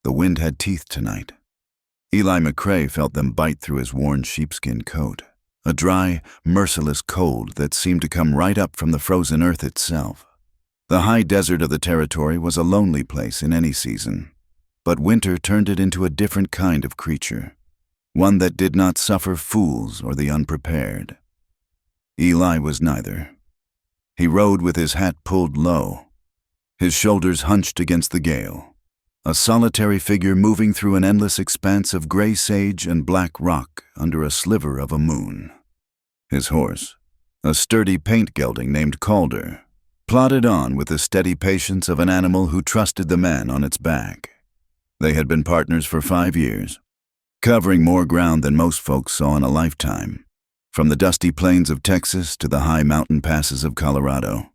The wind had teeth tonight. Eli McCrae felt them bite through his worn sheepskin coat, a dry, merciless cold that seemed to come right up from the frozen earth itself. The high desert of the territory was a lonely place in any season, but winter turned it into a different kind of creature, one that did not suffer fools or the unprepared. Eli was neither. He rode with his hat pulled low, his shoulders hunched against the gale, a solitary figure moving through an endless expanse of gray sage and black rock under a sliver of a moon. His horse, a sturdy paint gelding named Calder, plodded on with the steady patience of an animal who trusted the man on its back. They had been partners for 5 years, covering more ground than most folks saw in a lifetime, from the dusty plains of Texas to the high mountain passes of Colorado.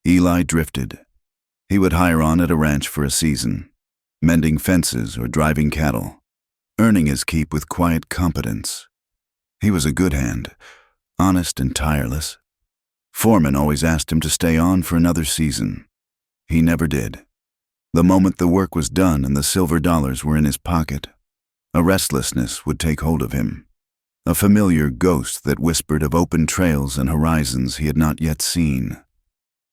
Eli drifted. He would hire on at a ranch for a season, mending fences or driving cattle, earning his keep with quiet competence. He was a good hand, honest and tireless. Foreman always asked him to stay on for another season. He never did. The moment the work was done and the silver dollars were in his pocket, a restlessness would take hold of him, a familiar ghost that whispered of open trails and horizons he had not yet seen.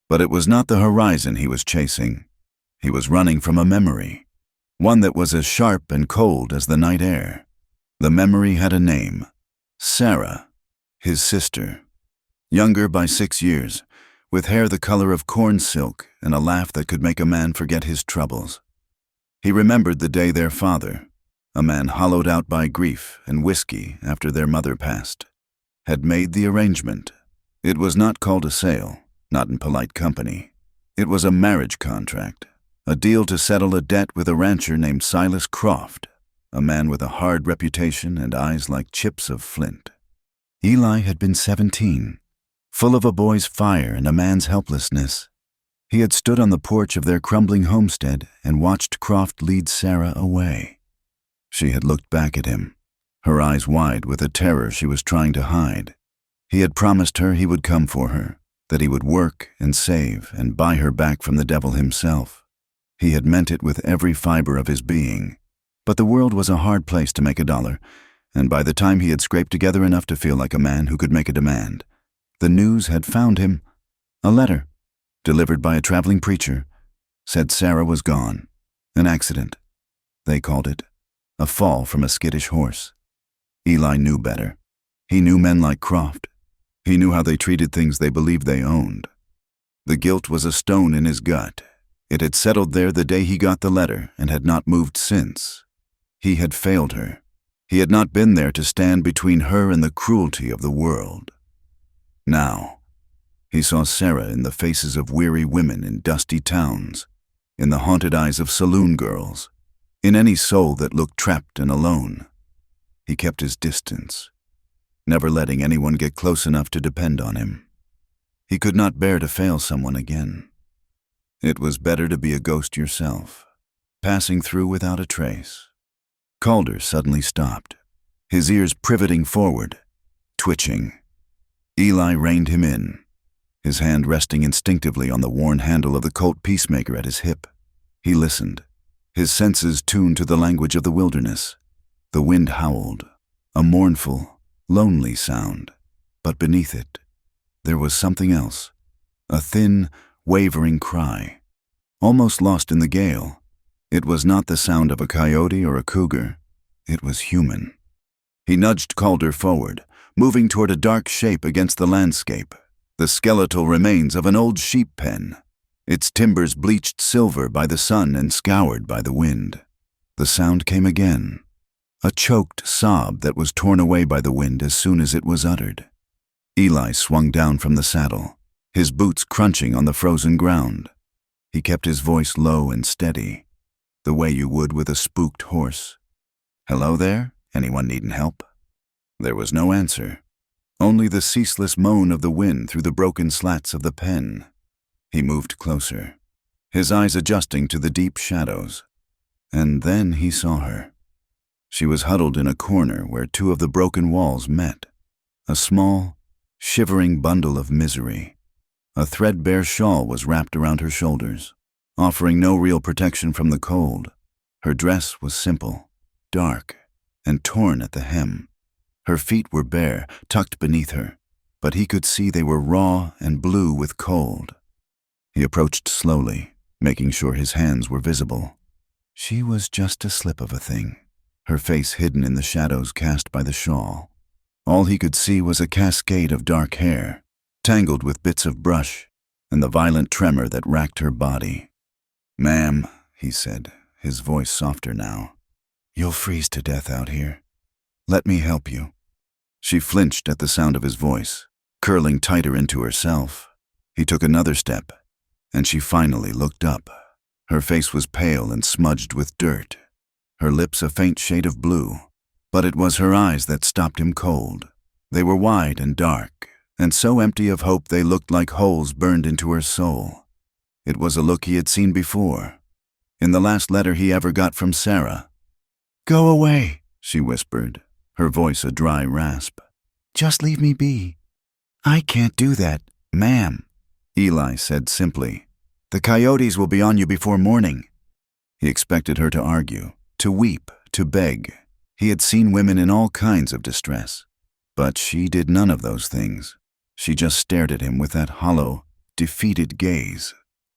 But it was not the horizon he was chasing. He was running from a memory, one that was as sharp and cold as the night air. The memory had a name, Sarah, his sister. Younger by 6 years, with hair the color of corn silk and a laugh that could make a man forget his troubles. He remembered the day their father, a man hollowed out by grief and whiskey after their mother passed, had made the arrangement. It was not called a sale, not in polite company. It was a marriage contract, a deal to settle a debt with a rancher named Silas Croft, a man with a hard reputation and eyes like chips of flint. Eli had been 17. Full of a boy's fire and a man's helplessness. He had stood on the porch of their crumbling homestead and watched Croft lead Sarah away. She had looked back at him, her eyes wide with a terror she was trying to hide. He had promised her he would come for her, that he would work and save and buy her back from the devil himself. He had meant it with every fiber of his being. But the world was a hard place to make a dollar, and by the time he had scraped together enough to feel like a man who could make a demand, the news had found him. A letter, delivered by a traveling preacher, said Sarah was gone. An accident, they called it. A fall from a skittish horse. Eli knew better. He knew men like Croft. He knew how they treated things they believed they owned. The guilt was a stone in his gut. It had settled there the day he got the letter and had not moved since. He had failed her. He had not been there to stand between her and the cruelty of the world. Now, he saw Sarah in the faces of weary women in dusty towns, in the haunted eyes of saloon girls, in any soul that looked trapped and alone. He kept his distance, never letting anyone get close enough to depend on him. He could not bear to fail someone again. It was better to be a ghost yourself, passing through without a trace. Calder suddenly stopped, his ears privating forward, twitching. Eli reined him in, his hand resting instinctively on the worn handle of the Colt Peacemaker at his hip. He listened, his senses tuned to the language of the wilderness. The wind howled, a mournful, lonely sound, but beneath it, there was something else, a thin, wavering cry, almost lost in the gale. It was not the sound of a coyote or a cougar. It was human. He nudged Calder forward, moving toward a dark shape against the landscape, the skeletal remains of an old sheep pen, its timbers bleached silver by the sun and scoured by the wind. The sound came again, a choked sob that was torn away by the wind as soon as it was uttered. Eli swung down from the saddle, his boots crunching on the frozen ground. He kept his voice low and steady, the way you would with a spooked horse. "Hello there? Anyone needin' help?" There was no answer, only the ceaseless moan of the wind through the broken slats of the pen. He moved closer, his eyes adjusting to the deep shadows. And then he saw her. She was huddled in a corner where two of the broken walls met, a small, shivering bundle of misery. A threadbare shawl was wrapped around her shoulders, offering no real protection from the cold. Her dress was simple, dark, and torn at the hem. Her feet were bare, tucked beneath her, but he could see they were raw and blue with cold. He approached slowly, making sure his hands were visible. She was just a slip of a thing, her face hidden in the shadows cast by the shawl. All he could see was a cascade of dark hair, tangled with bits of brush, and the violent tremor that racked her body. "Ma'am," he said, his voice softer now, "you'll freeze to death out here. Let me help you." She flinched at the sound of his voice, curling tighter into herself. He took another step, and she finally looked up. Her face was pale and smudged with dirt, her lips a faint shade of blue, but it was her eyes that stopped him cold. They were wide and dark, and so empty of hope they looked like holes burned into her soul. It was a look he had seen before, in the last letter he ever got from Sarah. "Go away," she whispered, her voice a dry rasp. "Just leave me be." "I can't do that, ma'am," Eli said simply. "The coyotes will be on you before morning." He expected her to argue, to weep, to beg. He had seen women in all kinds of distress, but she did none of those things. She just stared at him with that hollow, defeated gaze,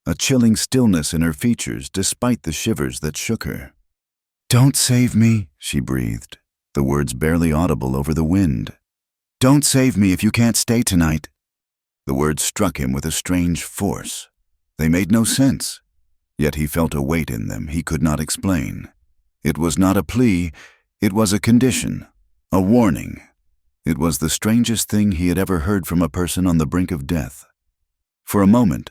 a chilling stillness in her features despite the shivers that shook her. "Don't save me," she breathed, the words barely audible over the wind. "Don't save me if you can't stay tonight." The words struck him with a strange force. They made no sense, yet he felt a weight in them he could not explain. It was not a plea, it was a condition, a warning. It was the strangest thing he had ever heard from a person on the brink of death. For a moment,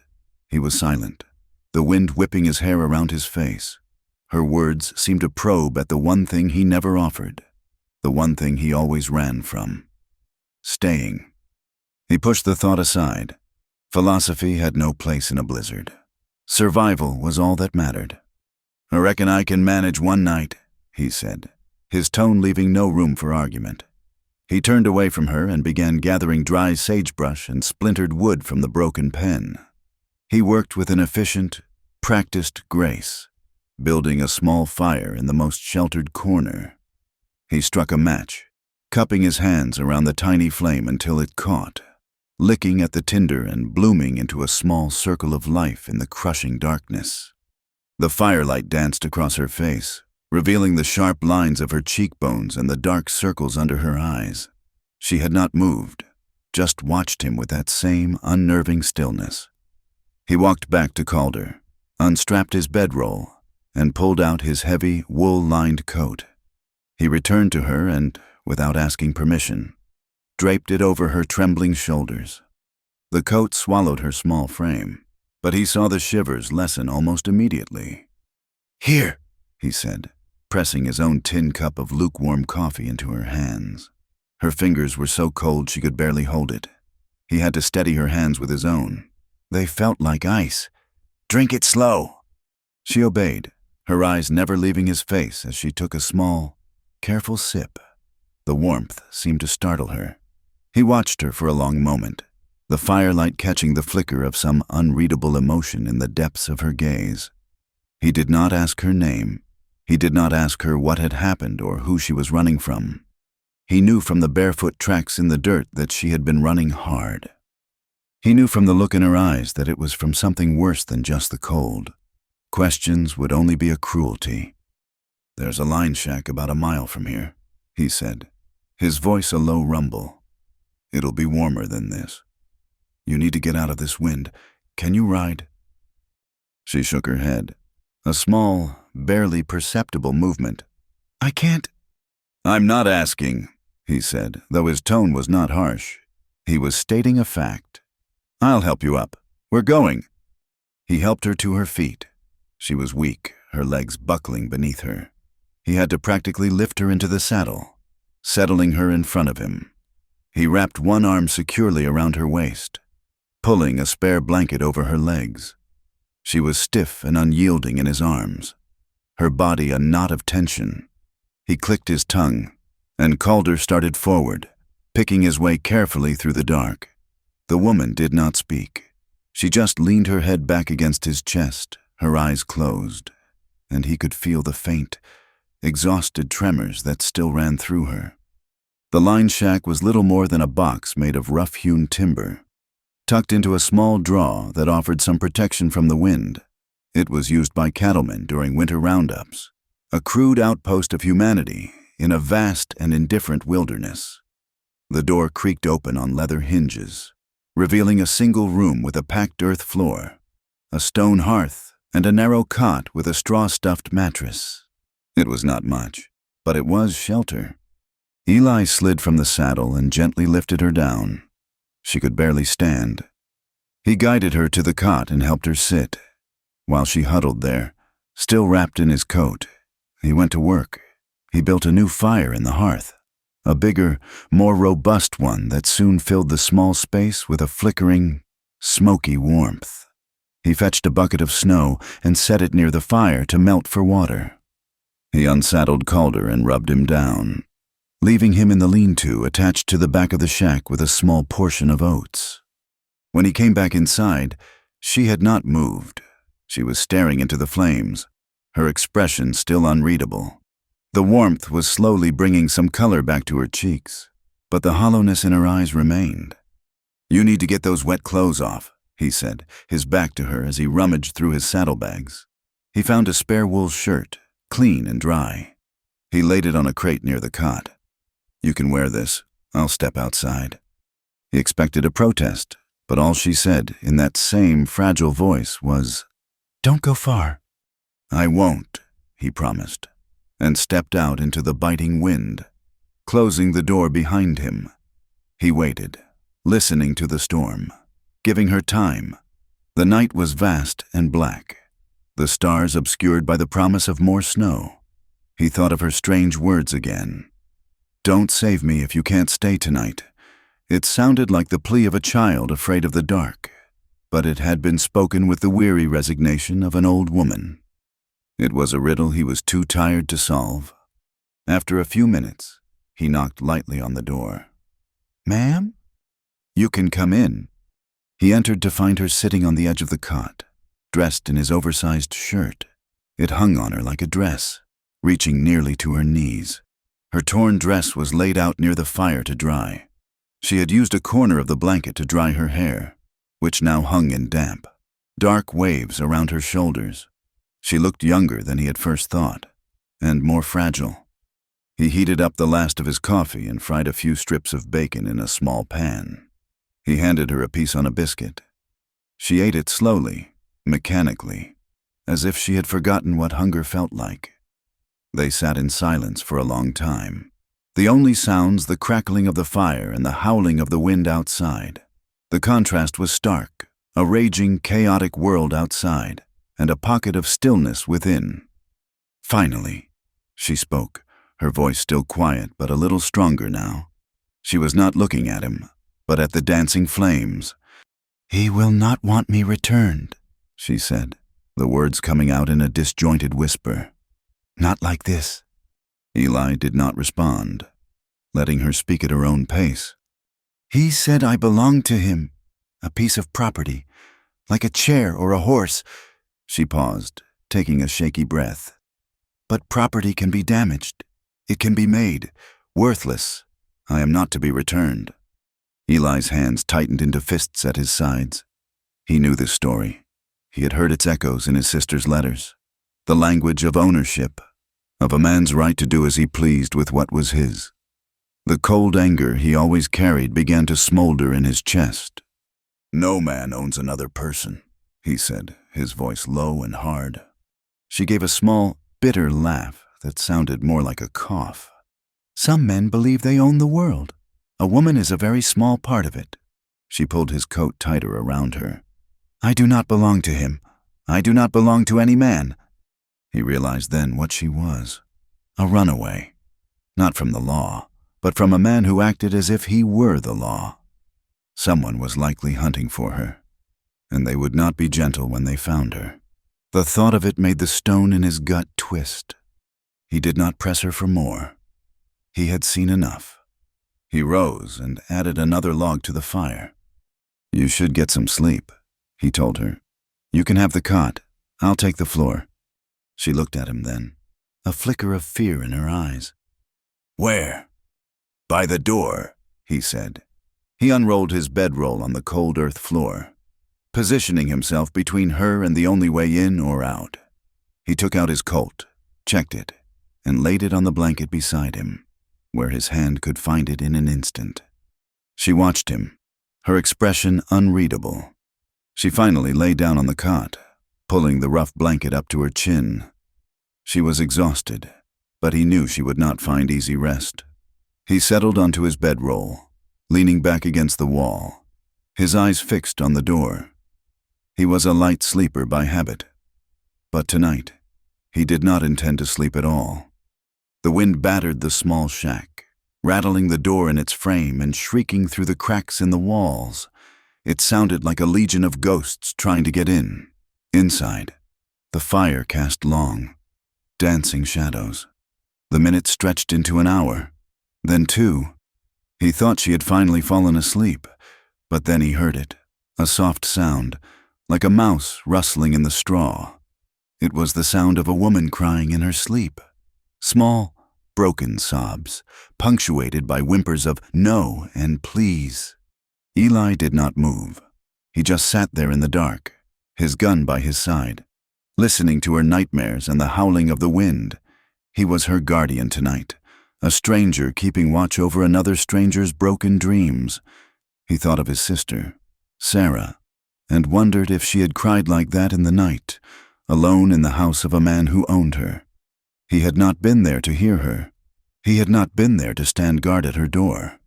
he was silent, the wind whipping his hair around his face. Her words seemed to probe at the one thing he never offered, the one thing he always ran from: staying. He pushed the thought aside. Philosophy had no place in a blizzard. Survival was all that mattered. "I reckon I can manage one night," he said, his tone leaving no room for argument. He turned away from her and began gathering dry sagebrush and splintered wood from the broken pen. He worked with an efficient, practiced grace, building a small fire in the most sheltered corner. He struck a match, cupping his hands around the tiny flame until it caught, licking at the tinder and blooming into a small circle of life in the crushing darkness. The firelight danced across her face, revealing the sharp lines of her cheekbones and the dark circles under her eyes. She had not moved, just watched him with that same unnerving stillness. He walked back to Calder, unstrapped his bedroll, and pulled out his heavy, wool-lined coat. He returned to her and, without asking permission, draped it over her trembling shoulders. The coat swallowed her small frame, but he saw the shivers lessen almost immediately. "Here," he said, pressing his own tin cup of lukewarm coffee into her hands. Her fingers were so cold she could barely hold it. He had to steady her hands with his own. They felt like ice. "Drink it slow." She obeyed, her eyes never leaving his face as she took a small, careful sip. The warmth seemed to startle her. He watched her for a long moment, the firelight catching the flicker of some unreadable emotion in the depths of her gaze. He did not ask her name. He did not ask her what had happened or who she was running from. He knew from the barefoot tracks in the dirt that she had been running hard. He knew from the look in her eyes that it was from something worse than just the cold. Questions would only be a cruelty. "There's a line shack about a mile from here," he said, his voice a low rumble. "It'll be warmer than this. You need to get out of this wind. Can you ride?" She shook her head. A small, barely perceptible movement. "I can't." "I'm not asking," he said, though his tone was not harsh. He was stating a fact. "I'll help you up. We're going." He helped her to her feet. She was weak, her legs buckling beneath her. He had to practically lift her into the saddle, settling her in front of him. He wrapped one arm securely around her waist, pulling a spare blanket over her legs. She was stiff and unyielding in his arms, her body a knot of tension. He clicked his tongue, and Calder started forward, picking his way carefully through the dark. The woman did not speak. She just leaned her head back against his chest, her eyes closed. and he could feel the faint, exhausted tremors that still ran through her. The line shack was little more than a box made of rough-hewn timber, tucked into a small draw that offered some protection from the wind. It was used by cattlemen during winter roundups, a crude outpost of humanity in a vast and indifferent wilderness. The door creaked open on leather hinges, revealing a single room with a packed earth floor, a stone hearth, and a narrow cot with a straw-stuffed mattress. It was not much, but it was shelter. Eli slid from the saddle and gently lifted her down. She could barely stand. He guided her to the cot and helped her sit. While she huddled there, still wrapped in his coat, he went to work. He built a new fire in the hearth, a bigger, more robust one that soon filled the small space with a flickering, smoky warmth. He fetched a bucket of snow and set it near the fire to melt for water. He unsaddled Calder and rubbed him down, leaving him in the lean-to attached to the back of the shack with a small portion of oats. When he came back inside, she had not moved. She was staring into the flames, her expression still unreadable. The warmth was slowly bringing some color back to her cheeks, but the hollowness in her eyes remained. "You need to get those wet clothes off," he said, his back to her as he rummaged through his saddlebags. He found a spare wool shirt, clean and dry. He laid it on a crate near the cot. "You can wear this. I'll step outside." He expected a protest, but all she said, in that same fragile voice, was, "Don't go far." "I won't," he promised, and stepped out into the biting wind, closing the door behind him. He waited, listening to the storm, giving her time. The night was vast and black, the stars obscured by the promise of more snow. He thought of her strange words again. "Don't save me if you can't stay tonight." It sounded like the plea of a child afraid of the dark, but it had been spoken with the weary resignation of an old woman. It was a riddle he was too tired to solve. After a few minutes, he knocked lightly on the door. "Ma'am?" "You can come in." He entered to find her sitting on the edge of the cot, dressed in his oversized shirt. It hung on her like a dress, reaching nearly to her knees. Her torn dress was laid out near the fire to dry. She had used a corner of the blanket to dry her hair, which now hung in damp, dark waves around her shoulders. She looked younger than he had first thought, and more fragile. He heated up the last of his coffee and fried a few strips of bacon in a small pan. He handed her a piece on a biscuit. She ate it slowly, mechanically, as if she had forgotten what hunger felt like. They sat in silence for a long time. The only sounds the crackling of the fire and the howling of the wind outside. The contrast was stark, a raging, chaotic world outside, and a pocket of stillness within. Finally, she spoke, her voice still quiet but a little stronger now. She was not looking at him, but at the dancing flames. "He will not want me returned," she said, the words coming out in a disjointed whisper. "Not like this." Eli did not respond, letting her speak at her own pace. "He said I belonged to him, a piece of property, like a chair or a horse." She paused, taking a shaky breath. "But property can be damaged. It can be made worthless. I am not to be returned." Eli's hands tightened into fists at his sides. He knew this story. He had heard its echoes in his sister's letters. The language of ownership, of a man's right to do as he pleased with what was his. The cold anger he always carried began to smolder in his chest. "No man owns another person," he said, his voice low and hard. She gave a small, bitter laugh that sounded more like a cough. "Some men believe they own the world. A woman is a very small part of it." She pulled his coat tighter around her. "I do not belong to him. I do not belong to any man." He realized then what she was. A runaway. Not from the law, but from a man who acted as if he were the law. Someone was likely hunting for her, and they would not be gentle when they found her. The thought of it made the stone in his gut twist. He did not press her for more. He had seen enough. He rose and added another log to the fire. "You should get some sleep," he told her. "You can have the cot. I'll take the floor." She looked at him then, a flicker of fear in her eyes. "Where?" "By the door," he said. He unrolled his bedroll on the cold earth floor, positioning himself between her and the only way in or out. He took out his Colt, checked it, and laid it on the blanket beside him, where his hand could find it in an instant. She watched him, her expression unreadable. She finally lay down on the cot, pulling the rough blanket up to her chin. She was exhausted, but he knew she would not find easy rest. He settled onto his bedroll, leaning back against the wall, his eyes fixed on the door. He was a light sleeper by habit, but tonight, he did not intend to sleep at all. The wind battered the small shack, rattling the door in its frame and shrieking through the cracks in the walls. It sounded like a legion of ghosts trying to get in. Inside, the fire cast long, dancing shadows. The minutes stretched into an hour, then 2. He thought she had finally fallen asleep, but then he heard it, a soft sound, like a mouse rustling in the straw. It was the sound of a woman crying in her sleep. Small, broken sobs, punctuated by whimpers of no and please. Eli did not move. He just sat there in the dark, his gun by his side, listening to her nightmares and the howling of the wind. He was her guardian tonight, a stranger keeping watch over another stranger's broken dreams. He thought of his sister, Sarah, and wondered if she had cried like that in the night, alone in the house of a man who owned her. He had not been there to hear her. He had not been there to stand guard at her door.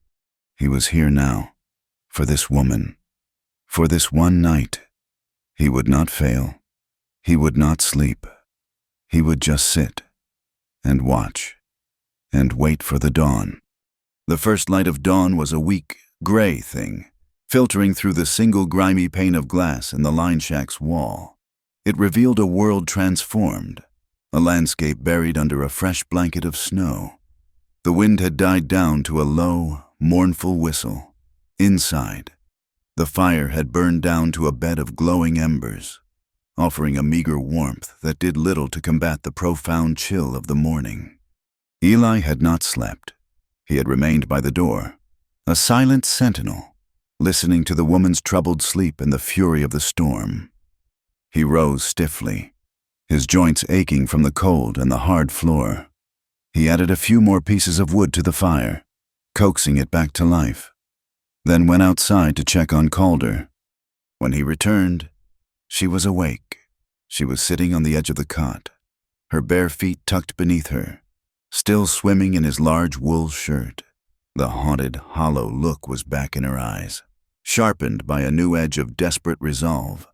He was here now, for this woman, for this one night. He would not fail. He would not sleep. He would just sit and watch and wait for the dawn. The first light of dawn was a weak, gray thing, filtering through the single grimy pane of glass in the line shack's wall. It revealed a world transformed, a landscape buried under a fresh blanket of snow. The wind had died down to a low, mournful whistle. Inside, the fire had burned down to a bed of glowing embers, offering a meager warmth that did little to combat the profound chill of the morning. Eli had not slept. He had remained by the door, a silent sentinel, listening to the woman's troubled sleep and the fury of the storm. He rose stiffly, his joints aching from the cold and the hard floor. He added a few more pieces of wood to the fire, coaxing it back to life, then went outside to check on Calder. When he returned, she was awake. She was sitting on the edge of the cot, her bare feet tucked beneath her, still swimming in his large wool shirt. The haunted, hollow look was back in her eyes, sharpened by a new edge of desperate resolve.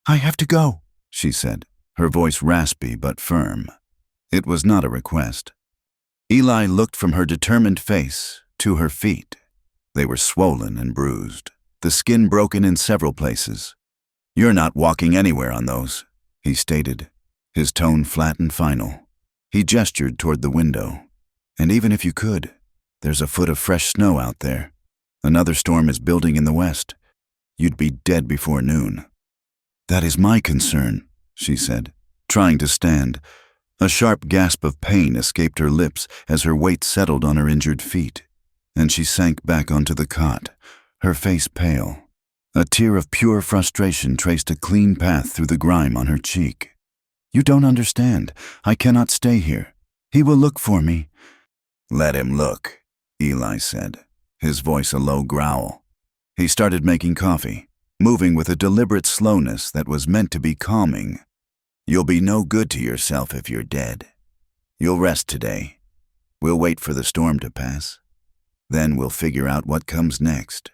"I have to go," she said, her voice raspy but firm. It was not a request. Eli looked from her determined face to her feet. They were swollen and bruised, the skin broken in several places. "You're not walking anywhere on those," he stated, his tone flat and final. He gestured toward the window. "And even if you could, there's a foot of fresh snow out there. Another storm is building in the west. You'd be dead before noon." "That is my concern," she said, trying to stand. A sharp gasp of pain escaped her lips as her weight settled on her injured feet, and she sank back onto the cot, her face pale. A tear of pure frustration traced a clean path through the grime on her cheek. "You don't understand. I cannot stay here. He will look for me." "Let him look," Eli said, his voice a low growl. He started making coffee, moving with a deliberate slowness that was meant to be calming. "You'll be no good to yourself if you're dead. You'll rest today. We'll wait for the storm to pass. Then we'll figure out what comes next."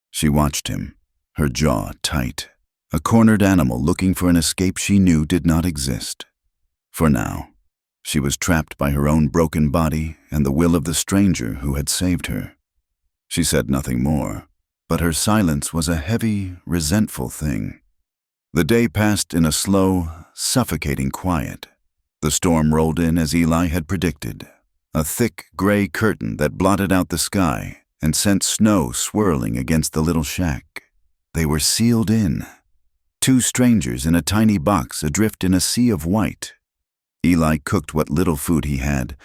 She watched him, her jaw tight, a cornered animal looking for an escape she knew did not exist. For now, she was trapped by her own broken body and the will of the stranger who had saved her. She said nothing more, but her silence was a heavy, resentful thing. The day passed in a slow, suffocating quiet. The storm rolled in as Eli had predicted, a thick gray curtain that blotted out the sky and sent snow swirling against the little shack. They were sealed in, two strangers in a tiny box adrift in a sea of white. Eli cooked what little food he had,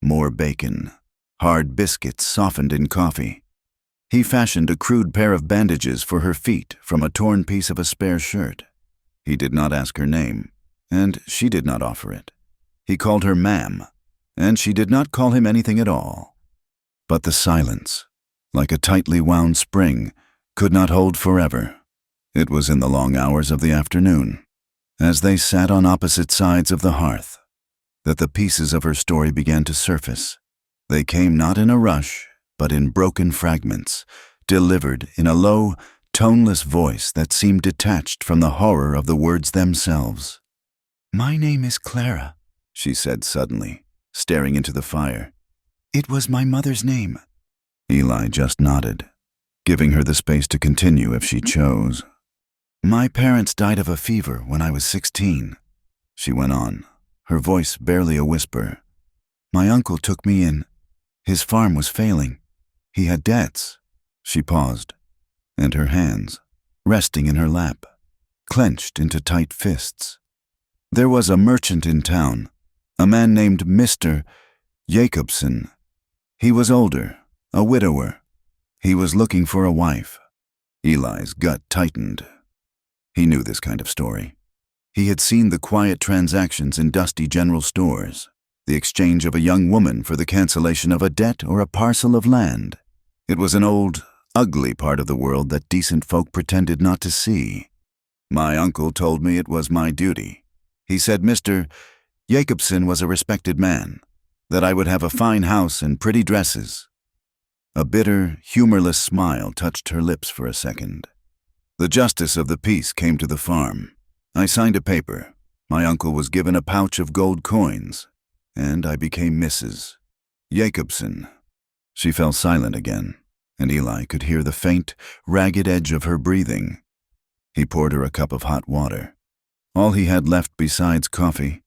more bacon, hard biscuits softened in coffee. He fashioned a crude pair of bandages for her feet from a torn piece of a spare shirt. He did not ask her name, and she did not offer it. He called her ma'am, and she did not call him anything at all. But the silence, like a tightly wound spring, could not hold forever. It was in the long hours of the afternoon, as they sat on opposite sides of the hearth, that the pieces of her story began to surface. They came not in a rush, but in broken fragments, delivered in a low, toneless voice that seemed detached from the horror of the words themselves. "My name is Clara," she said suddenly, staring into the fire. "It was my mother's name." Eli just nodded, giving her the space to continue if she chose. "My parents died of a fever when I was 16, she went on, her voice barely a whisper. "My uncle took me in. His farm was failing. He had debts." She paused, and her hands, resting in her lap, clenched into tight fists. "There was a merchant in town, a man named Mr. Jacobson. He was older, a widower. He was looking for a wife." Eli's gut tightened. He knew this kind of story. He had seen the quiet transactions in dusty general stores, the exchange of a young woman for the cancellation of a debt or a parcel of land. It was an old, ugly part of the world that decent folk pretended not to see. "My uncle told me it was my duty. He said Mr. Jacobson was a respected man, that I would have a fine house and pretty dresses." A bitter, humorless smile touched her lips for a second. "The justice of the peace came to the farm. I signed a paper. My uncle was given a pouch of gold coins, and I became Mrs. Jacobson." She fell silent again, and Eli could hear the faint, ragged edge of her breathing. He poured her a cup of hot water, all he had left besides coffee.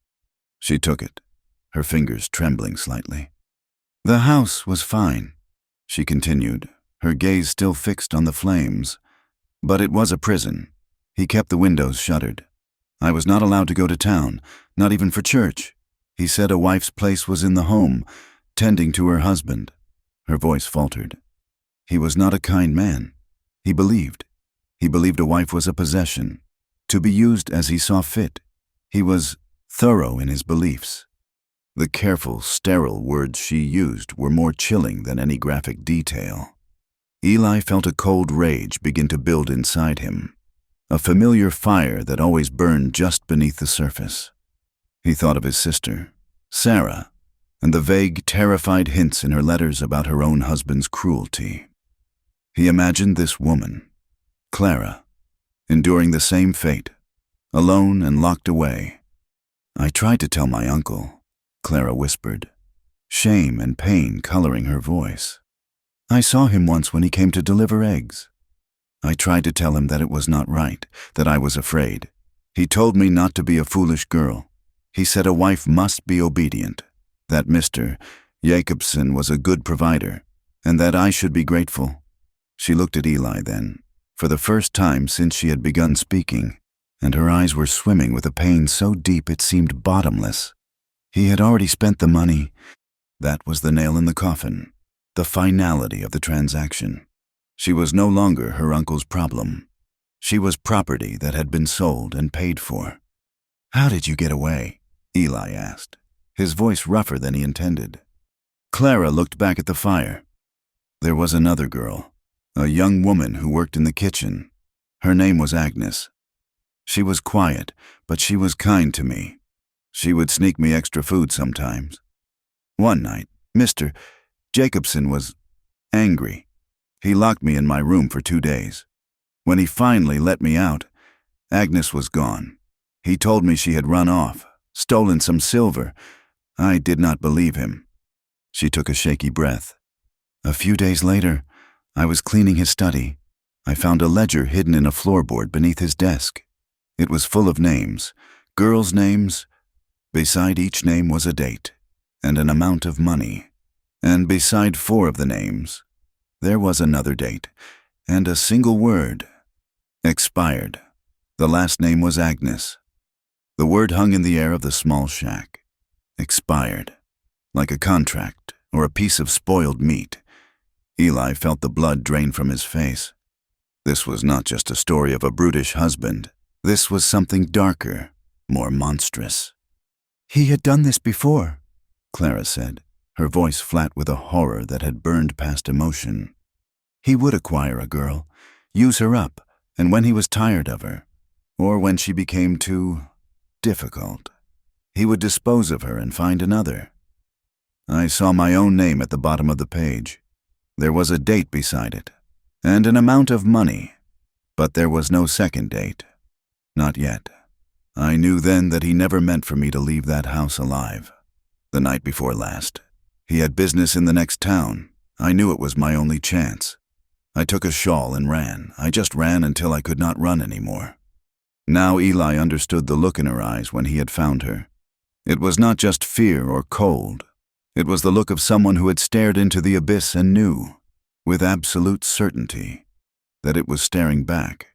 She took it, her fingers trembling slightly. "The house was fine," she continued, her gaze still fixed on the flames. "But it was a prison. He kept the windows shuttered. I was not allowed to go to town, not even for church. He said a wife's place was in the home, tending to her husband." Her voice faltered. "He was not a kind man. He believed a wife was a possession, to be used as he saw fit. He was thorough in his beliefs." The careful, sterile words she used were more chilling than any graphic detail. Eli felt a cold rage begin to build inside him, a familiar fire that always burned just beneath the surface. He thought of his sister, Sarah, and the vague, terrified hints in her letters about her own husband's cruelty. He imagined this woman, Clara, enduring the same fate, alone and locked away. "I tried to tell my uncle," Clara whispered, shame and pain coloring her voice. "I saw him once when he came to deliver eggs. I tried to tell him that it was not right, that I was afraid. He told me not to be a foolish girl. He said a wife must be obedient, that Mr. Jacobson was a good provider, and that I should be grateful." She looked at Eli then, for the first time since she had begun speaking, and her eyes were swimming with a pain so deep it seemed bottomless. He had already spent the money. That was the nail in the coffin, the finality of the transaction. She was no longer her uncle's problem. She was property that had been sold and paid for. "How did you get away?" Eli asked, his voice rougher than he intended. Clara looked back at the fire. There was another girl, a young woman who worked in the kitchen. Her name was Agnes. She was quiet, but she was kind to me. She would sneak me extra food sometimes. One night, Mr. Jacobson was angry. He locked me in my room for 2 days. When he finally let me out, Agnes was gone. He told me she had run off, stolen some silver. I did not believe him. She took a shaky breath. A few days later, I was cleaning his study. I found a ledger hidden in a floorboard beneath his desk. It was full of names, girls' names. Beside each name was a date and an amount of money. And beside 4 of the names, there was another date and a single word. Expired. The last name was Agnes. The word hung in the air of the small shack, expired, like a contract or a piece of spoiled meat. Eli felt the blood drain from his face. This was not just a story of a brutish husband. This was something darker, more monstrous. "He had done this before," Clara said, her voice flat with a horror that had burned past emotion. "He would acquire a girl, use her up, and when he was tired of her, or when she became too difficult, he would dispose of her and find another." I saw my own name at the bottom of the page. There was a date beside it, and an amount of money, but there was no second date. Not yet. I knew then that he never meant for me to leave that house alive. The night before last, he had business in the next town. I knew it was my only chance. I took a shawl and ran. I just ran until I could not run anymore. Now Eli understood the look in her eyes when he had found her. It was not just fear or cold. It was the look of someone who had stared into the abyss and knew, with absolute certainty, that it was staring back.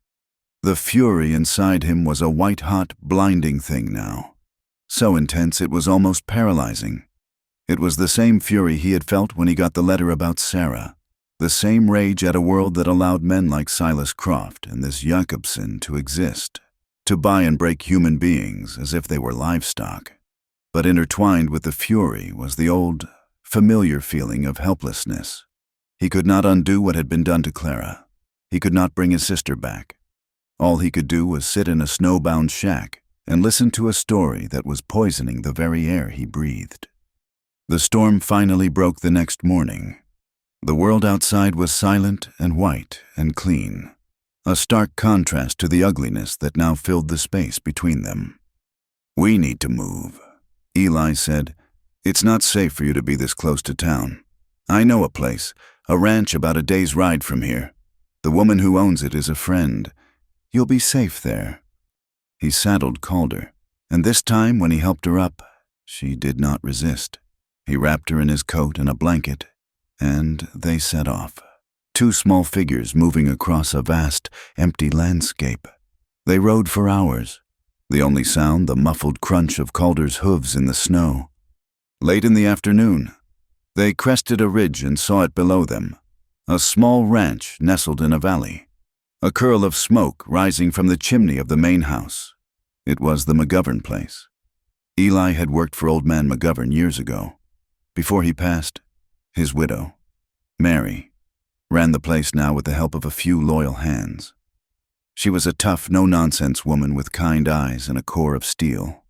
The fury inside him was a white-hot, blinding thing now. So intense it was almost paralyzing. It was the same fury he had felt when he got the letter about Sarah. The same rage at a world that allowed men like Silas Croft and this Jakobson to exist, to buy and break human beings as if they were livestock. But intertwined with the fury was the old, familiar feeling of helplessness. He could not undo what had been done to Clara. He could not bring his sister back. All he could do was sit in a snowbound shack and listen to a story that was poisoning the very air he breathed. The storm finally broke the next morning. The world outside was silent and white and clean, a stark contrast to the ugliness that now filled the space between them. "We need to move," Eli said. "It's not safe for you to be this close to town. I know a place, a ranch about a day's ride from here. The woman who owns it is a friend. You'll be safe there." He saddled Calder, and this time when he helped her up, she did not resist. He wrapped her in his coat and a blanket, and they set off. Two small figures moving across a vast, empty landscape. They rode for hours, the only sound the muffled crunch of Calder's hooves in the snow. Late in the afternoon, they crested a ridge and saw it below them, a small ranch nestled in a valley, a curl of smoke rising from the chimney of the main house. It was the McGovern place. Eli had worked for old man McGovern years ago. Before he passed, his widow, Mary, ran the place now with the help of a few loyal hands. She was a tough, no-nonsense woman with kind eyes and a core of steel.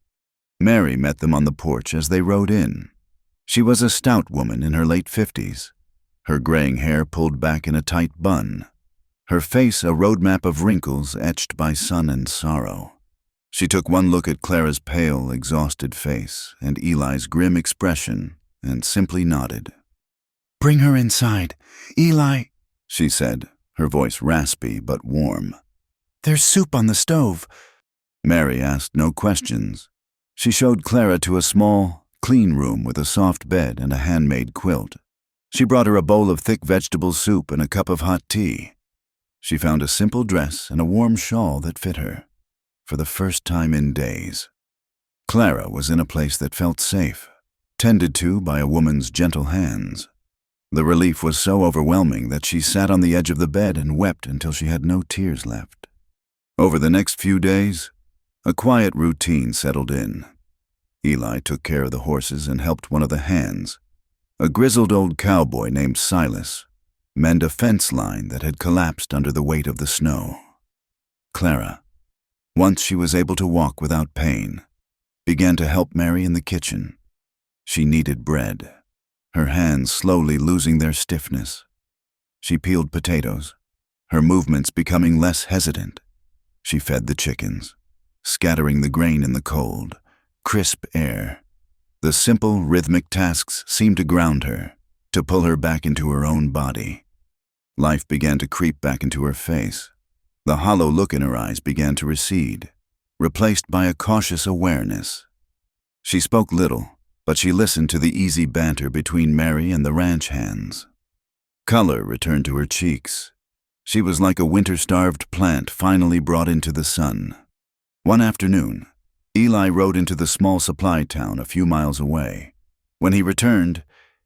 Mary met them on the porch as they rode in. She was a stout woman in her late 50s, her graying hair pulled back in a tight bun, her face a roadmap of wrinkles etched by sun and sorrow. She took one look at Clara's pale, exhausted face and Eli's grim expression and simply nodded. "Bring her inside. Eli," she said, her voice raspy but warm. "There's soup on the stove." Mary asked no questions. She showed Clara to a small, clean room with a soft bed and a handmade quilt. She brought her a bowl of thick vegetable soup and a cup of hot tea. She found a simple dress and a warm shawl that fit her, for the first time in days. Clara was in a place that felt safe, tended to by a woman's gentle hands. The relief was so overwhelming that she sat on the edge of the bed and wept until she had no tears left. Over the next few days, a quiet routine settled in. Eli took care of the horses and helped one of the hands, a grizzled old cowboy named Silas, mend a fence line that had collapsed under the weight of the snow. Clara, once she was able to walk without pain, began to help Mary in the kitchen. She kneaded bread, her hands slowly losing their stiffness. She peeled potatoes, her movements becoming less hesitant. She fed the chickens, scattering the grain in the cold, crisp air. The simple, rhythmic tasks seemed to ground her, to pull her back into her own body. Life began to creep back into her face. The hollow look in her eyes began to recede, replaced by a cautious awareness. She spoke little, but she listened to the easy banter between Mary and the ranch hands. Color returned to her cheeks. She was like a winter-starved plant finally brought into the sun. One afternoon, Eli rode into the small supply town a few miles away. When he returned,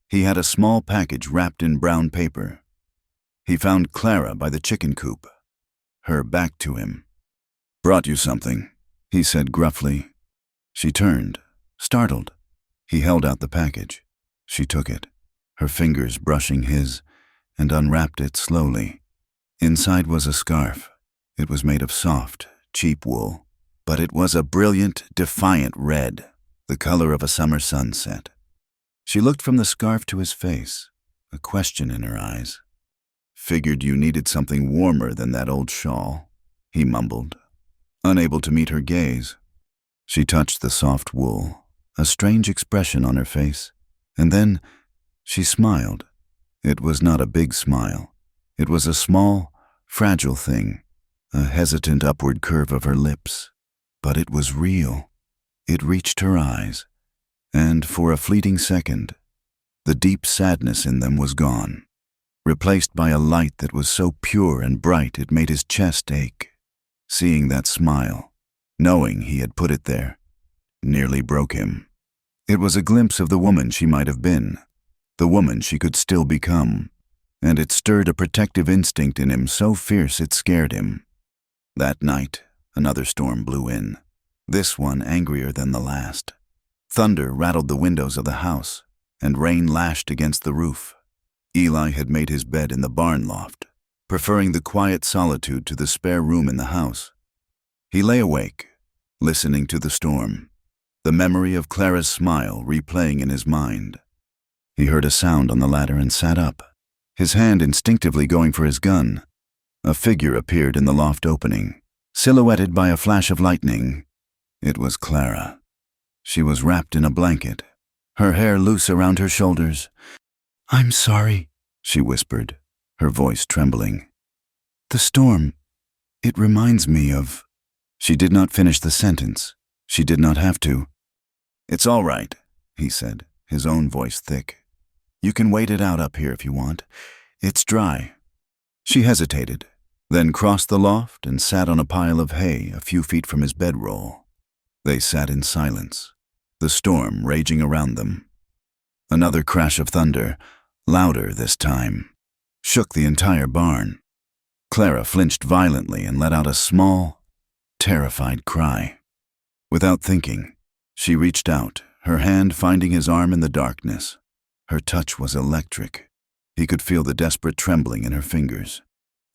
he had a small package wrapped in brown paper. He found Clara by the chicken coop, her back to him. "Brought you something," he said gruffly. She turned, startled. He held out the package. She took it, her fingers brushing his, and unwrapped it slowly. Inside was a scarf. It was made of soft, cheap wool, but it was a brilliant, defiant red, the color of a summer sunset. She looked from the scarf to his face, a question in her eyes. "Figured you needed something warmer than that old shawl," he mumbled, unable to meet her gaze. She touched the soft wool, a strange expression on her face, and then she smiled. It was not a big smile. It was a small, fragile thing, a hesitant upward curve of her lips. But it was real. It reached her eyes, and for a fleeting second, the deep sadness in them was gone, replaced by a light that was so pure and bright it made his chest ache. Seeing that smile, knowing he had put it there, nearly broke him. It was a glimpse of the woman she might have been, the woman she could still become, and it stirred a protective instinct in him so fierce it scared him. That night, another storm blew in, this one angrier than the last. Thunder rattled the windows of the house, and rain lashed against the roof. Eli had made his bed in the barn loft, preferring the quiet solitude to the spare room in the house. He lay awake, listening to the storm, the memory of Clara's smile replaying in his mind. He heard a sound on the ladder and sat up, his hand instinctively going for his gun. A figure appeared in the loft opening, silhouetted by a flash of lightning. It was Clara. She was wrapped in a blanket, her hair loose around her shoulders. "I'm sorry," she whispered, her voice trembling. "The storm, it reminds me of—" She did not finish the sentence. She did not have to. "It's all right," he said, his own voice thick. "You can wait it out up here if you want. It's dry." She hesitated, then crossed the loft and sat on a pile of hay a few feet from his bedroll. They sat in silence, the storm raging around them. Another crash of thunder, louder this time, shook the entire barn. Clara flinched violently and let out a small, terrified cry. Without thinking, she reached out, her hand finding his arm in the darkness. Her touch was electric. He could feel the desperate trembling in her fingers.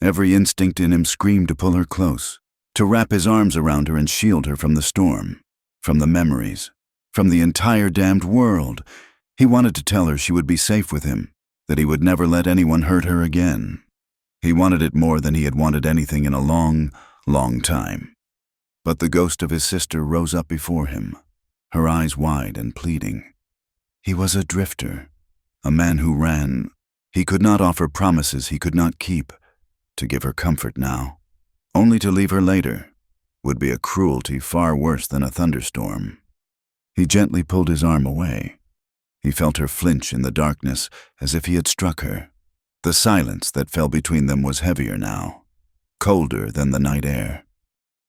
Every instinct in him screamed to pull her close, to wrap his arms around her and shield her from the storm, from the memories, from the entire damned world. He wanted to tell her she would be safe with him, that he would never let anyone hurt her again. He wanted it more than he had wanted anything in a long, long time. But the ghost of his sister rose up before him, her eyes wide and pleading. He was a drifter, a man who ran. He could not offer promises he could not keep. To give her comfort now, only to leave her later, would be a cruelty far worse than a thunderstorm. He gently pulled his arm away. He felt her flinch in the darkness as if he had struck her. The silence that fell between them was heavier now, colder than the night air.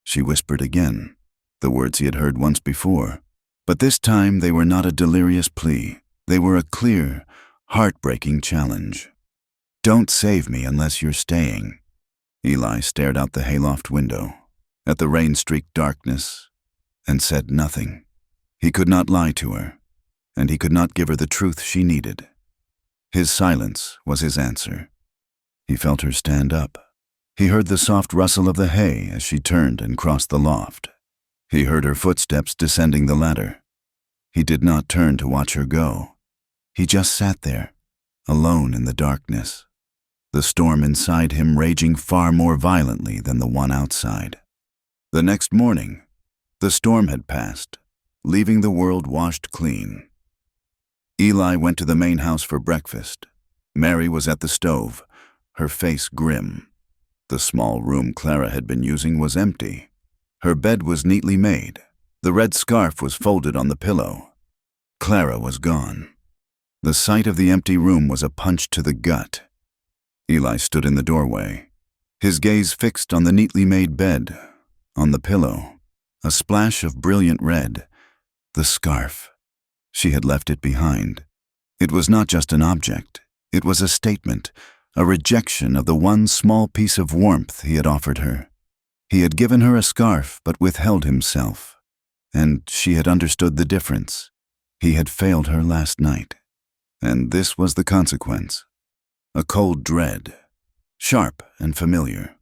She whispered again, the words he had heard once before, but this time they were not a delirious plea. They were a clear, heartbreaking challenge. "Don't save me unless you're staying." Eli stared out the hayloft window, at the rain-streaked darkness, and said nothing. He could not lie to her, and he could not give her the truth she needed. His silence was his answer. He felt her stand up. He heard the soft rustle of the hay as she turned and crossed the loft. He heard her footsteps descending the ladder. He did not turn to watch her go. He just sat there, alone in the darkness, the storm inside him raging far more violently than the one outside. The next morning, the storm had passed, leaving the world washed clean. Eli went to the main house for breakfast. Mary was at the stove, her face grim. The small room Clara had been using was empty. Her bed was neatly made. The red scarf was folded on the pillow. Clara was gone. The sight of the empty room was a punch to the gut. Eli stood in the doorway, his gaze fixed on the neatly made bed, on the pillow, A splash of brilliant red. The scarf. She had left it behind. It was not just an object. It was a statement, a rejection of the one small piece of warmth he had offered her. He had given her a scarf but withheld himself. And she had understood the difference. He had failed her last night. And this was the consequence. A cold dread, sharp and familiar,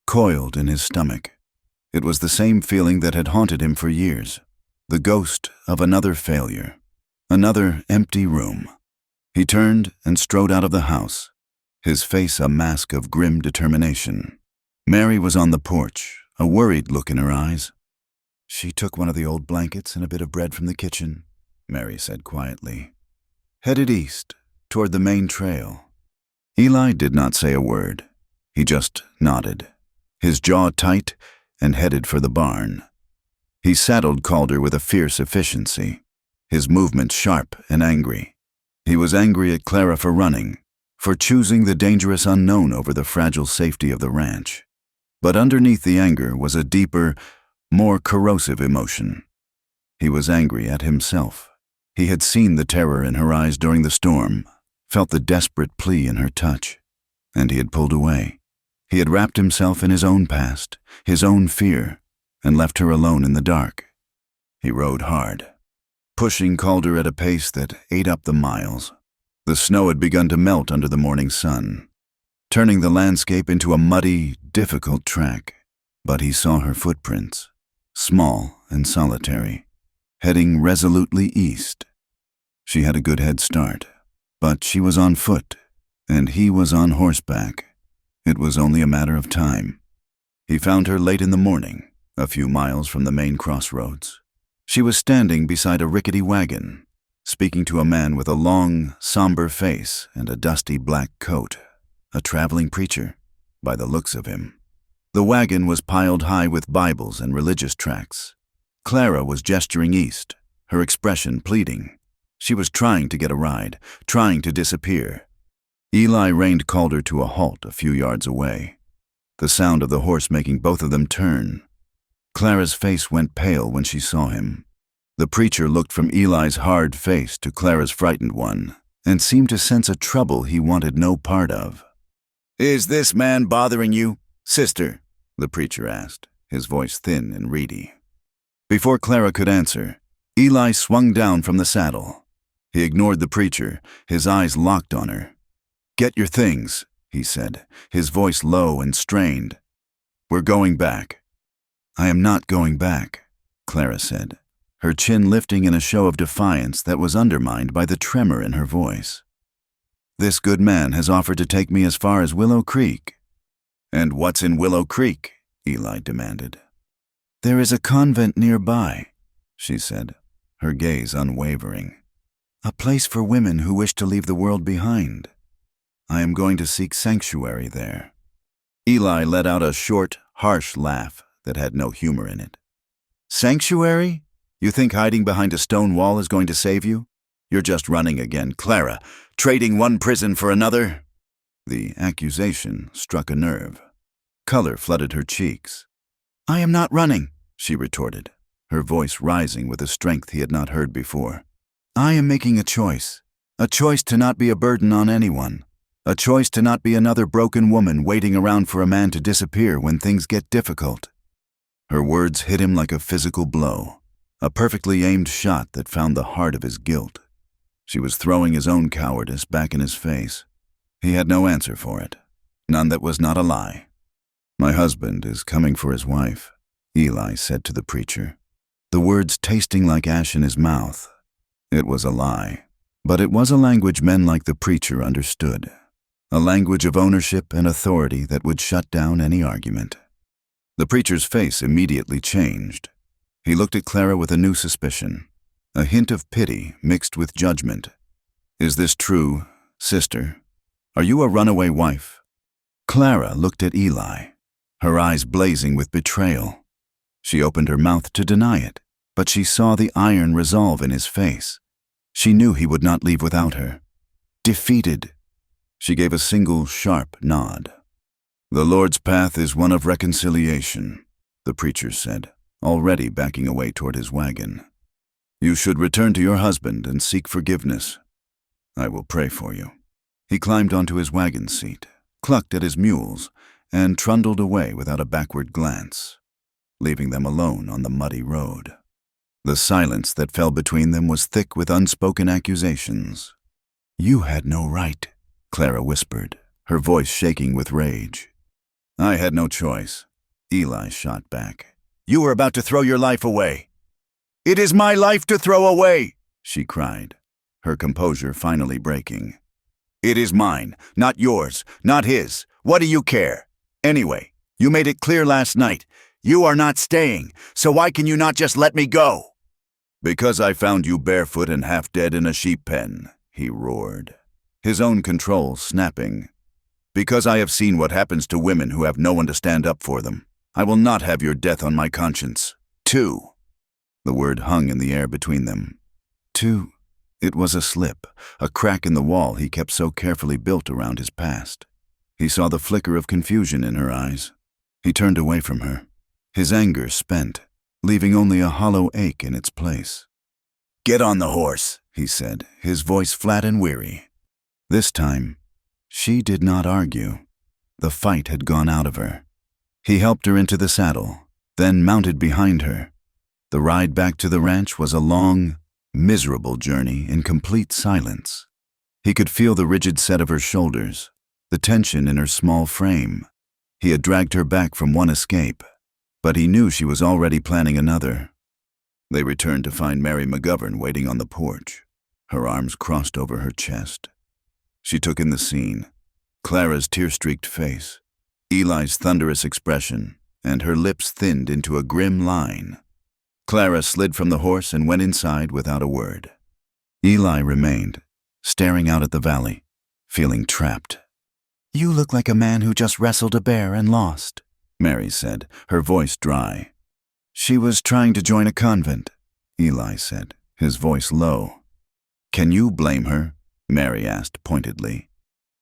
coiled in his stomach. It was the same feeling that had haunted him for years, the ghost of another failure, another empty room. He turned and strode out of the house, his face a mask of grim determination. Mary was on the porch, a worried look in her eyes. "She took one of the old blankets and a bit of bread from the kitchen," Mary said quietly. "Headed east, toward the main trail." Eli did not say a word. He just nodded, his jaw tight, and headed for the barn. He saddled Calder with a fierce efficiency, his movements sharp and angry. He was angry at Clara for running, for choosing the dangerous unknown over the fragile safety of the ranch. But underneath the anger was a deeper, more corrosive emotion. He was angry at himself. He had seen the terror in her eyes during the storm, felt the desperate plea in her touch, and he had pulled away. He had wrapped himself in his own past, his own fear, and left her alone in the dark. He rode hard, pushing Calder at a pace that ate up the miles. The snow had begun to melt under the morning sun, turning the landscape into a muddy, difficult track. But he saw her footprints, small and solitary, heading resolutely east. She had a good head start, but she was on foot, and he was on horseback. It was only a matter of time. He found her late in the morning, a few miles from the main crossroads. She was standing beside a rickety wagon, speaking to a man with a long, somber face and a dusty black coat, a traveling preacher, by the looks of him. The wagon was piled high with Bibles and religious tracts. Clara was gesturing east, her expression pleading. She was trying to get a ride, trying to disappear. Eli reined Calder to a halt a few yards away, the sound of the horse making both of them turn. Clara's face went pale when she saw him. The preacher looked from Eli's hard face to Clara's frightened one, and seemed to sense a trouble he wanted no part of. "Is this man bothering you, sister?" the preacher asked, his voice thin and reedy. Before Clara could answer, Eli swung down from the saddle. He ignored the preacher, his eyes locked on her. "Get your things," he said, his voice low and strained. "We're going back." "I am not going back," Clara said, her chin lifting in a show of defiance that was undermined by the tremor in her voice. "This good man has offered to take me as far as Willow Creek." "And what's in Willow Creek?" Eli demanded. "There is a convent nearby," she said, her gaze unwavering. "A place for women who wish to leave the world behind. I am going to seek sanctuary there." Eli let out a short, harsh laugh that had no humor in it. "Sanctuary? You think hiding behind a stone wall is going to save you? You're just running again, Clara, trading one prison for another." The accusation struck a nerve. Color flooded her cheeks. "I am not running," she retorted, her voice rising with a strength he had not heard before. "I am making a choice to not be a burden on anyone, a choice to not be another broken woman waiting around for a man to disappear when things get difficult." Her words hit him like a physical blow, a perfectly aimed shot that found the heart of his guilt. She was throwing his own cowardice back in his face. He had no answer for it, none that was not a lie. "My husband is coming for his wife," Eli said to the preacher, the words tasting like ash in his mouth. It was a lie, but it was a language men like the preacher understood, a language of ownership and authority that would shut down any argument. The preacher's face immediately changed. He looked at Clara with a new suspicion, a hint of pity mixed with judgment. "Is this true, sister? Are you a runaway wife?" Clara looked at Eli, her eyes blazing with betrayal. She opened her mouth to deny it, but she saw the iron resolve in his face. She knew he would not leave without her. Defeated. She gave a single sharp nod. "The Lord's path is one of reconciliation," the preacher said, already backing away toward his wagon. "You should return to your husband and seek forgiveness. I will pray for you." He climbed onto his wagon seat, clucked at his mules, and trundled away without a backward glance, leaving them alone on the muddy road. The silence that fell between them was thick with unspoken accusations. "You had no right," Clara whispered, her voice shaking with rage. "I had no choice," Eli shot back. "You were about to throw your life away." "It is my life to throw away," she cried, her composure finally breaking. "It is mine, not yours, not his. What do you care? Anyway, you made it clear last night. You are not staying, so why can you not just let me go?" "Because I found you barefoot and half dead in a sheep pen," he roared, his own control snapping. "Because I have seen what happens to women who have no one to stand up for them. I will not have your death on my conscience. 2. The word hung in the air between them. 2. It was a slip, a crack in the wall he kept so carefully built around his past. He saw the flicker of confusion in her eyes. He turned away from her, his anger spent, leaving only a hollow ache in its place. "Get on the horse," he said, his voice flat and weary. This time, she did not argue. The fight had gone out of her. He helped her into the saddle, then mounted behind her. The ride back to the ranch was a long, miserable journey in complete silence. He could feel the rigid set of her shoulders, the tension in her small frame. He had dragged her back from one escape, but he knew she was already planning another. They returned to find Mary McGovern waiting on the porch, her arms crossed over her chest. She took in the scene, Clara's tear-streaked face, Eli's thunderous expression, and her lips thinned into a grim line. Clara slid from the horse and went inside without a word. Eli remained, staring out at the valley, feeling trapped. "You look like a man who just wrestled a bear and lost," Mary said, her voice dry. "She was trying to join a convent," Eli said, his voice low. "Can you blame her?" Mary asked pointedly.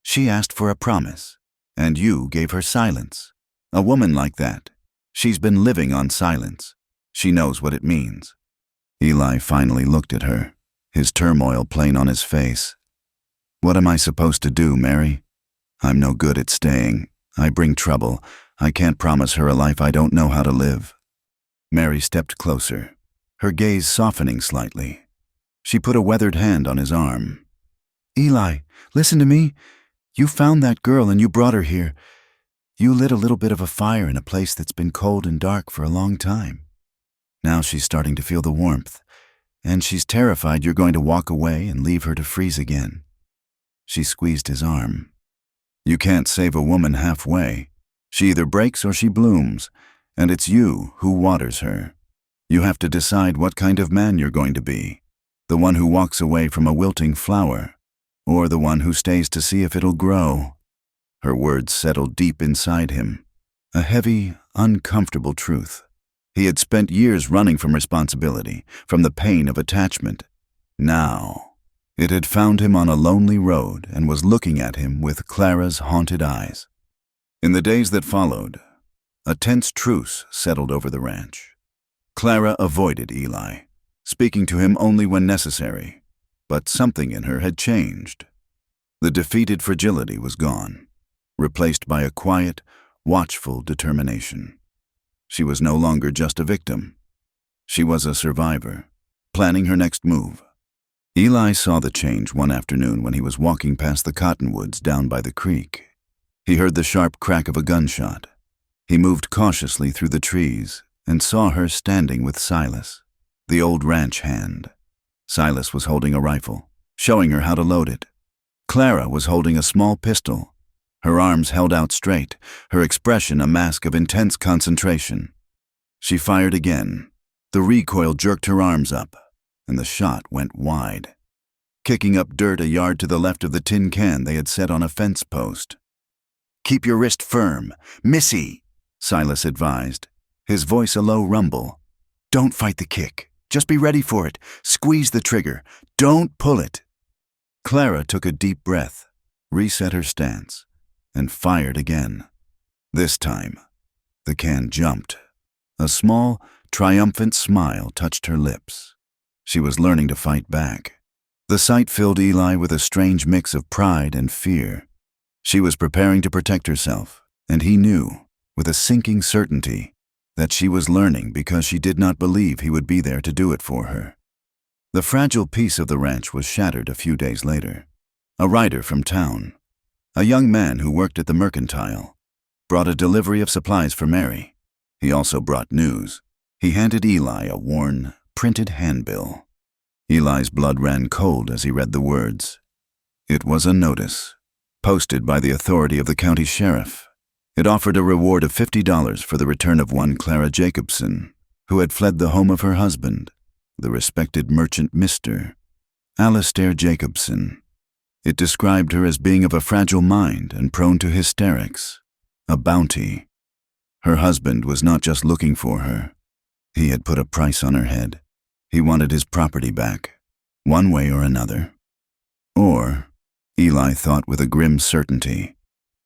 "She asked for a promise, and you gave her silence. A woman like that, she's been living on silence. She knows what it means." Eli finally looked at her, his turmoil plain on his face. "What am I supposed to do, Mary? I'm no good at staying. I bring trouble. I can't promise her a life I don't know how to live." Mary stepped closer, her gaze softening slightly. She put a weathered hand on his arm. "Eli, listen to me. You found that girl and you brought her here. You lit a little bit of a fire in a place that's been cold and dark for a long time. Now she's starting to feel the warmth, and she's terrified you're going to walk away and leave her to freeze again." She squeezed his arm. "You can't save a woman halfway. She either breaks or she blooms, and it's you who waters her. You have to decide what kind of man you're going to be, the one who walks away from a wilting flower, or the one who stays to see if it'll grow." Her words settled deep inside him, a heavy, uncomfortable truth. He had spent years running from responsibility, from the pain of attachment. Now, it had found him on a lonely road and was looking at him with Clara's haunted eyes. In the days that followed, a tense truce settled over the ranch. Clara avoided Eli, speaking to him only when necessary, but something in her had changed. The defeated fragility was gone, replaced by a quiet, watchful determination. She was no longer just a victim. She was a survivor, planning her next move. Eli saw the change one afternoon when he was walking past the cottonwoods down by the creek. He heard the sharp crack of a gunshot. He moved cautiously through the trees and saw her standing with Silas, the old ranch hand. Silas was holding a rifle, showing her how to load it. Clara was holding a small pistol, her arms held out straight, her expression a mask of intense concentration. She fired again. The recoil jerked her arms up, and the shot went wide, kicking up dirt a yard to the left of the tin can they had set on a fence post. "Keep your wrist firm. Missy," Silas advised, his voice a low rumble. "Don't fight the kick. Just be ready for it. Squeeze the trigger. Don't pull it." Clara took a deep breath, reset her stance, and fired again. This time, the can jumped. A small, triumphant smile touched her lips. She was learning to fight back. The sight filled Eli with a strange mix of pride and fear. She was preparing to protect herself, and he knew, with a sinking certainty, that she was learning because she did not believe he would be there to do it for her. The fragile peace of the ranch was shattered a few days later. A rider from town, a young man who worked at the mercantile, brought a delivery of supplies for Mary. He also brought news. He handed Eli a worn, printed handbill. Eli's blood ran cold as he read the words. It was a notice, posted by the authority of the county sheriff. It offered a reward of $50 for the return of one Clara Jacobson, who had fled the home of her husband, the respected merchant Mr. Alastair Jacobson. It described her as being of a fragile mind and prone to hysterics. A bounty. Her husband was not just looking for her. He had put a price on her head. He wanted his property back, one way or another. Or, Eli thought with a grim certainty,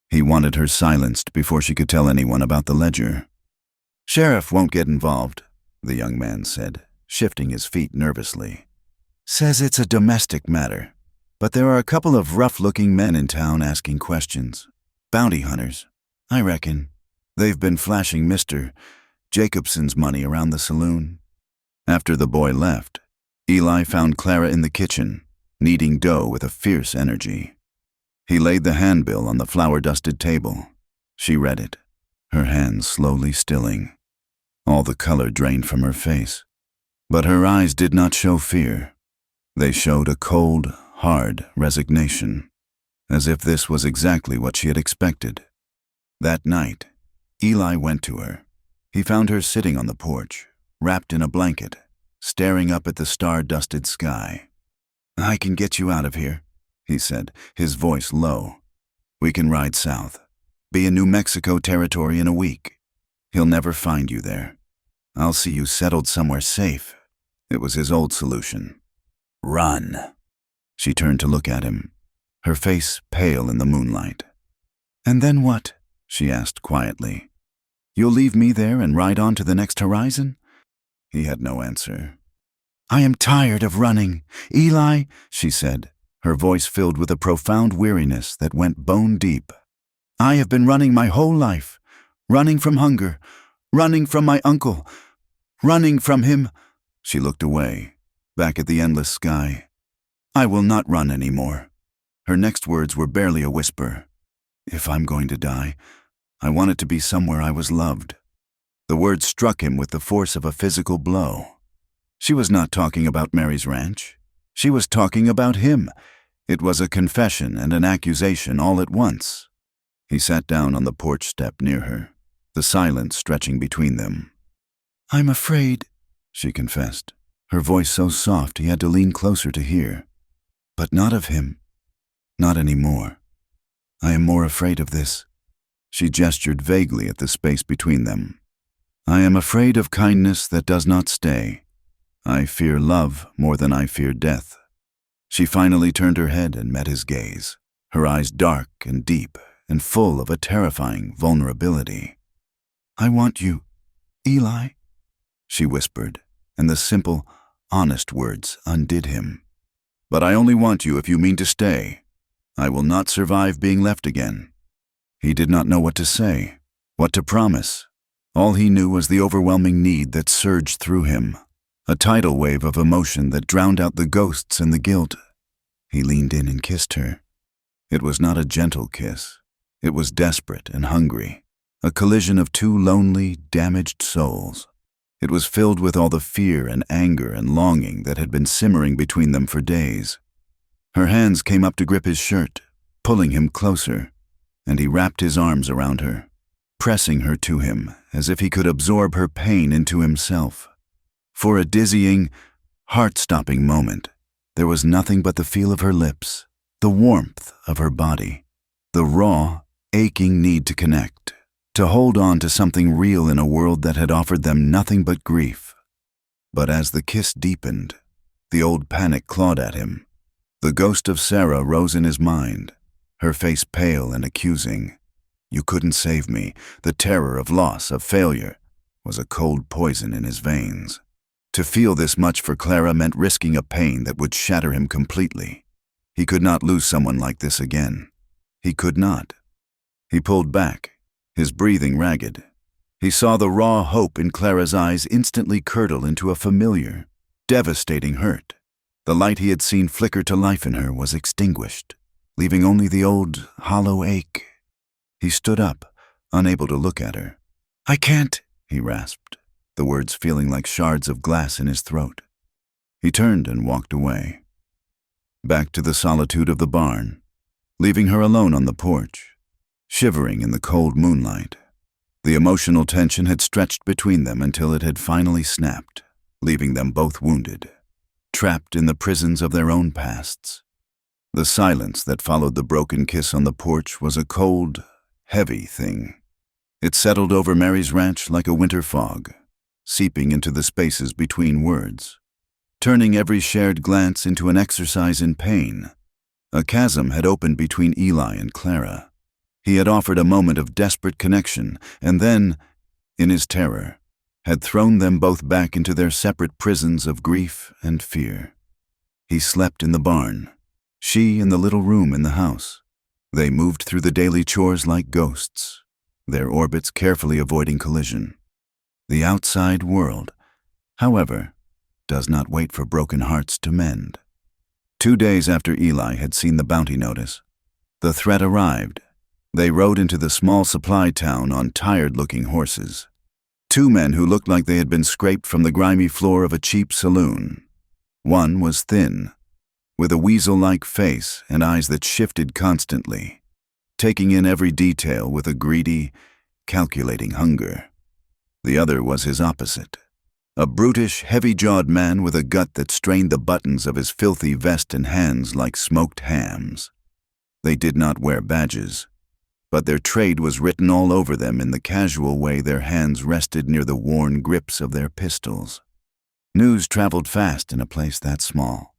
he wanted her silenced before she could tell anyone about the ledger. "Sheriff won't get involved," the young man said, shifting his feet nervously. "Says it's a domestic matter, but there are a couple of rough-looking men in town asking questions. Bounty hunters, I reckon. They've been flashing Mr. Jacobson's money around the saloon." After the boy left, Eli found Clara in the kitchen, kneading dough with a fierce energy. He laid the handbill on the flour-dusted table. She read it, her hands slowly stilling. All the color drained from her face, but her eyes did not show fear. They showed a cold, hard resignation, as if this was exactly what she had expected. That night, Eli went to her. He found her sitting on the porch, wrapped in a blanket, staring up at the star-dusted sky. "I can get you out of here," he said, his voice low. "We can ride south, be in New Mexico territory in a week. He'll never find you there. I'll see you settled somewhere safe." It was his old solution. "Run." She turned to look at him, her face pale in the moonlight. "And then what?" she asked quietly. "You'll leave me there and ride on to the next horizon?" He had no answer. "I am tired of running. Eli," she said, her voice filled with a profound weariness that went bone deep. "I have been running my whole life, running from hunger, running from my uncle, running from him." She looked away, back at the endless sky. "I will not run anymore." Her next words were barely a whisper. "If I'm going to die, I want it to be somewhere I was loved." The words struck him with the force of a physical blow. She was not talking about Mary's ranch. She was talking about him. It was a confession and an accusation all at once. He sat down on the porch step near her, the silence stretching between them. "I'm afraid," she confessed, her voice so soft he had to lean closer to hear. "But not of him. Not anymore. I am more afraid of this." She gestured vaguely at the space between them. "I am afraid of kindness that does not stay. I fear love more than I fear death." She finally turned her head and met his gaze, her eyes dark and deep and full of a terrifying vulnerability. "I want you, Eli," she whispered, and the simple, honest words undid him. "But I only want you if you mean to stay. I will not survive being left again." He did not know what to say, what to promise. All he knew was the overwhelming need that surged through him, a tidal wave of emotion that drowned out the ghosts and the guilt. He leaned in and kissed her. It was not a gentle kiss. It was desperate and hungry, a collision of two lonely, damaged souls. It was filled with all the fear and anger and longing that had been simmering between them for days. Her hands came up to grip his shirt, pulling him closer, and he wrapped his arms around her, pressing her to him as if he could absorb her pain into himself. For a dizzying, heart-stopping moment, there was nothing but the feel of her lips, the warmth of her body, the raw, aching need to connect, to hold on to something real in a world that had offered them nothing but grief. But as the kiss deepened, the old panic clawed at him. The ghost of Sarah rose in his mind, her face pale and accusing. "You couldn't save me," the terror of loss, of failure. was a cold poison in his veins. To feel this much for Clara meant risking a pain that would shatter him completely. He could not lose someone like this again. He could not. He pulled back, his breathing ragged. He saw the raw hope in Clara's eyes instantly curdle into a familiar, devastating hurt. The light he had seen flicker to life in her was extinguished, leaving only the old, hollow ache. He stood up, unable to look at her. "I can't," he rasped, the words feeling like shards of glass in his throat. He turned and walked away, back to the solitude of the barn, leaving her alone on the porch, shivering in the cold moonlight. The emotional tension had stretched between them until it had finally snapped, leaving them both wounded, trapped in the prisons of their own pasts. The silence that followed the broken kiss on the porch was a cold, heavy thing. It settled over Mary's ranch like a winter fog, seeping into the spaces between words, turning every shared glance into an exercise in pain. A chasm had opened between Eli and Clara. He had offered a moment of desperate connection, and then, in his terror, had thrown them both back into their separate prisons of grief and fear. He slept in the barn, she in the little room in the house. They moved through the daily chores like ghosts, their orbits carefully avoiding collision. The outside world, however, does not wait for broken hearts to mend. 2 days after Eli had seen the bounty notice, the threat arrived. They rode into the small supply town on tired-looking horses. 2 men who looked like they had been scraped from the grimy floor of a cheap saloon. One was thin, with a weasel-like face and eyes that shifted constantly, taking in every detail with a greedy, calculating hunger. The other was his opposite, a brutish, heavy-jawed man with a gut that strained the buttons of his filthy vest and hands like smoked hams. They did not wear badges, but their trade was written all over them in the casual way their hands rested near the worn grips of their pistols. News traveled fast in a place that small.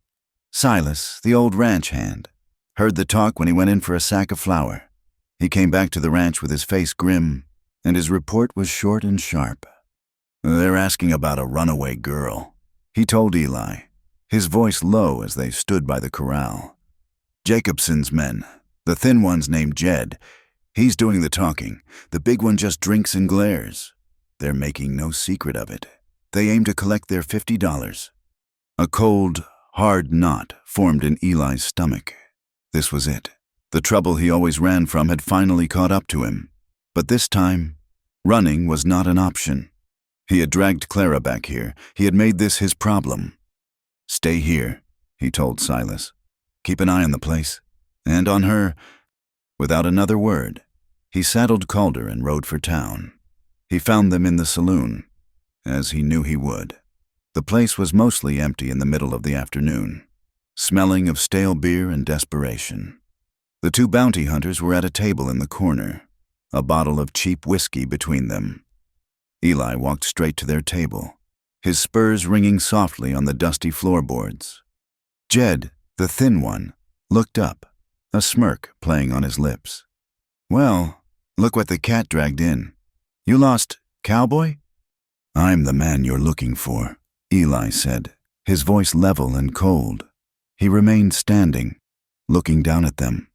Silas, the old ranch hand, heard the talk when he went in for a sack of flour. He came back to the ranch with his face grim, and his report was short and sharp. "They're asking about a runaway girl," he told Eli, his voice low as they stood by the corral. "Jacobson's men, the thin one's named Jed. He's doing the talking. The big one just drinks and glares. They're making no secret of it. They aim to collect their $50. A cold, hard knot formed in Eli's stomach. This was it. The trouble he always ran from had finally caught up to him. But this time, running was not an option. He had dragged Clara back here. He had made this his problem. "Stay here," he told Silas. "Keep an eye on the place. And on her." Without another word, he saddled Calder and rode for town. He found them in the saloon, as he knew he would. The place was mostly empty in the middle of the afternoon, smelling of stale beer and desperation. The 2 bounty hunters were at a table in the corner, a bottle of cheap whiskey between them. Eli walked straight to their table, his spurs ringing softly on the dusty floorboards. Jed, the thin one, looked up, a smirk playing on his lips. "Well, look what the cat dragged in. You lost Cowboy?" "I'm the man you're looking for," Eli said, his voice level and cold. He remained standing, looking down at them.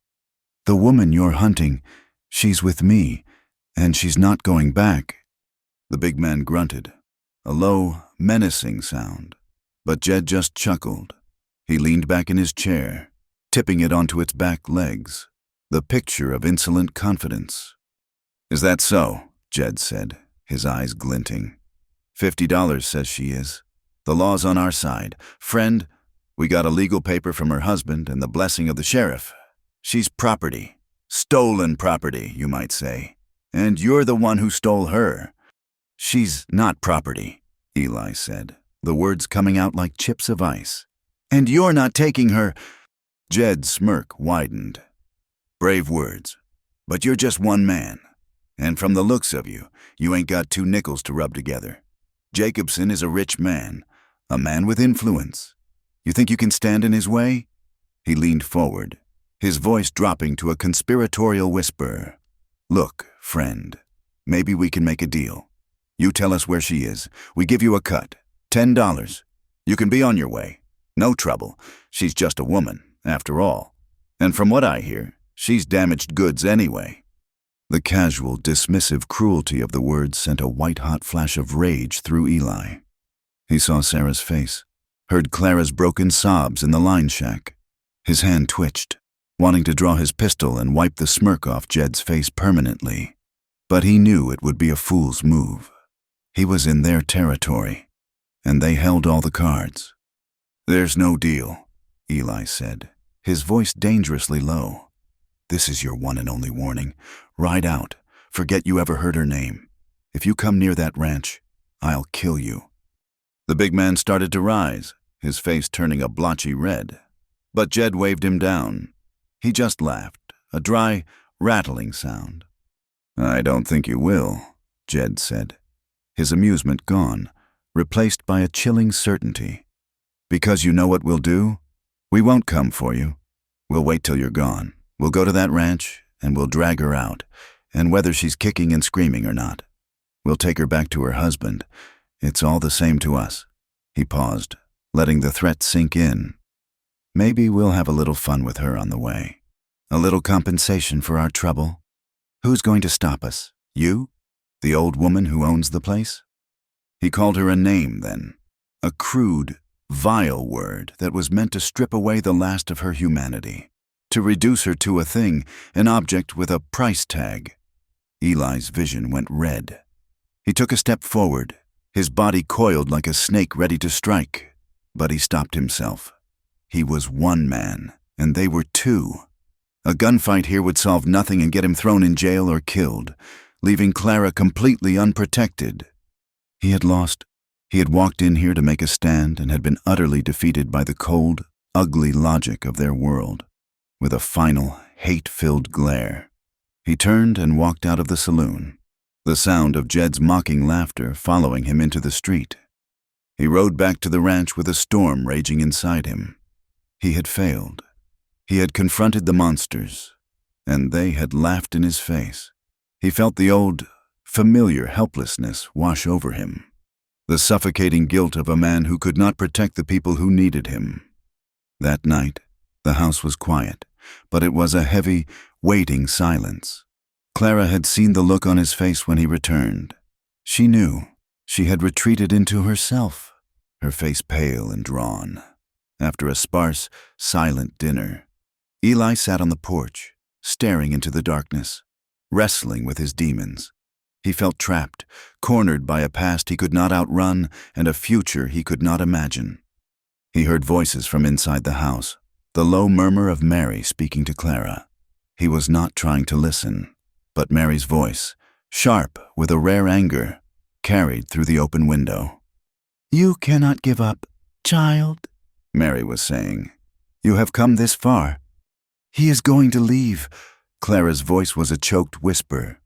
"The woman you're hunting, she's with me, and she's not going back." The big man grunted, a low, menacing sound, but Jed just chuckled. He leaned back in his chair, tipping it onto its back legs, the picture of insolent confidence. "Is that so?" Jed said, his eyes glinting. $50 says she is. The law's on our side. Friend, we got a legal paper from her husband and the blessing of the sheriff. She's property. Stolen property, you might say. And you're the one who stole her." "She's not property," Eli said, the words coming out like chips of ice. "And you're not taking her." Jed's smirk widened. "Brave words, but you're just one man. And from the looks of you, you ain't got 2 nickels to rub together. Jacobson is a rich man, a man with influence. You think you can stand in his way?" He leaned forward, his voice dropping to a conspiratorial whisper. "Look, friend, maybe we can make a deal. You tell us where she is. We give you a cut. $10. You can be on your way. No trouble. She's just a woman, after all. And from what I hear, she's damaged goods anyway." The casual, dismissive cruelty of the words sent a white-hot flash of rage through Eli. He saw Sarah's face, heard Clara's broken sobs in the line shack. His hand twitched, wanting to draw his pistol and wipe the smirk off Jed's face permanently. But he knew it would be a fool's move. He was in their territory, and they held all the cards. "There's no deal," Eli said, his voice dangerously low. "This is your one and only warning. Ride out. Forget you ever heard her name. If you come near that ranch, I'll kill you." The big man started to rise, his face turning a blotchy red. But Jed waved him down. He just laughed, a dry, rattling sound. "I don't think you will," Jed said, his amusement gone, replaced by a chilling certainty. "Because you know what we'll do? We won't come for you. We'll wait till you're gone. We'll go to that ranch, and we'll drag her out, and whether she's kicking and screaming or not, we'll take her back to her husband. It's all the same to us." He paused, letting the threat sink in. "Maybe we'll have a little fun with her on the way. A little compensation for our trouble. Who's going to stop us? You? The old woman who owns the place?" He called her a name then, a crude, vile word that was meant to strip away the last of her humanity, to reduce her to a thing, an object with a price tag. Eli's vision went red. He took a step forward, his body coiled like a snake ready to strike, but he stopped himself. He was one man, and they were two. A gunfight here would solve nothing and get him thrown in jail or killed, leaving Clara completely unprotected. He had lost. He had walked in here to make a stand and had been utterly defeated by the cold, ugly logic of their world. With a final, hate-filled glare, he turned and walked out of the saloon, the sound of Jed's mocking laughter following him into the street. He rode back to the ranch with a storm raging inside him. He had failed. He had confronted the monsters, and they had laughed in his face. He felt the old, familiar helplessness wash over him, the suffocating guilt of a man who could not protect the people who needed him. That night, the house was quiet, but it was a heavy, waiting silence. Clara had seen the look on his face when he returned. She knew. She had retreated into herself, her face pale and drawn. After a sparse, silent dinner, Eli sat on the porch, staring into the darkness, wrestling with his demons. He felt trapped, cornered by a past he could not outrun and a future he could not imagine. He heard voices from inside the house, the low murmur of Mary speaking to Clara. He was not trying to listen, but Mary's voice, sharp with a rare anger, carried through the open window. "You cannot give up, child," Mary was saying. "You have come this far. He is going to leave." Clara's voice was a choked whisper.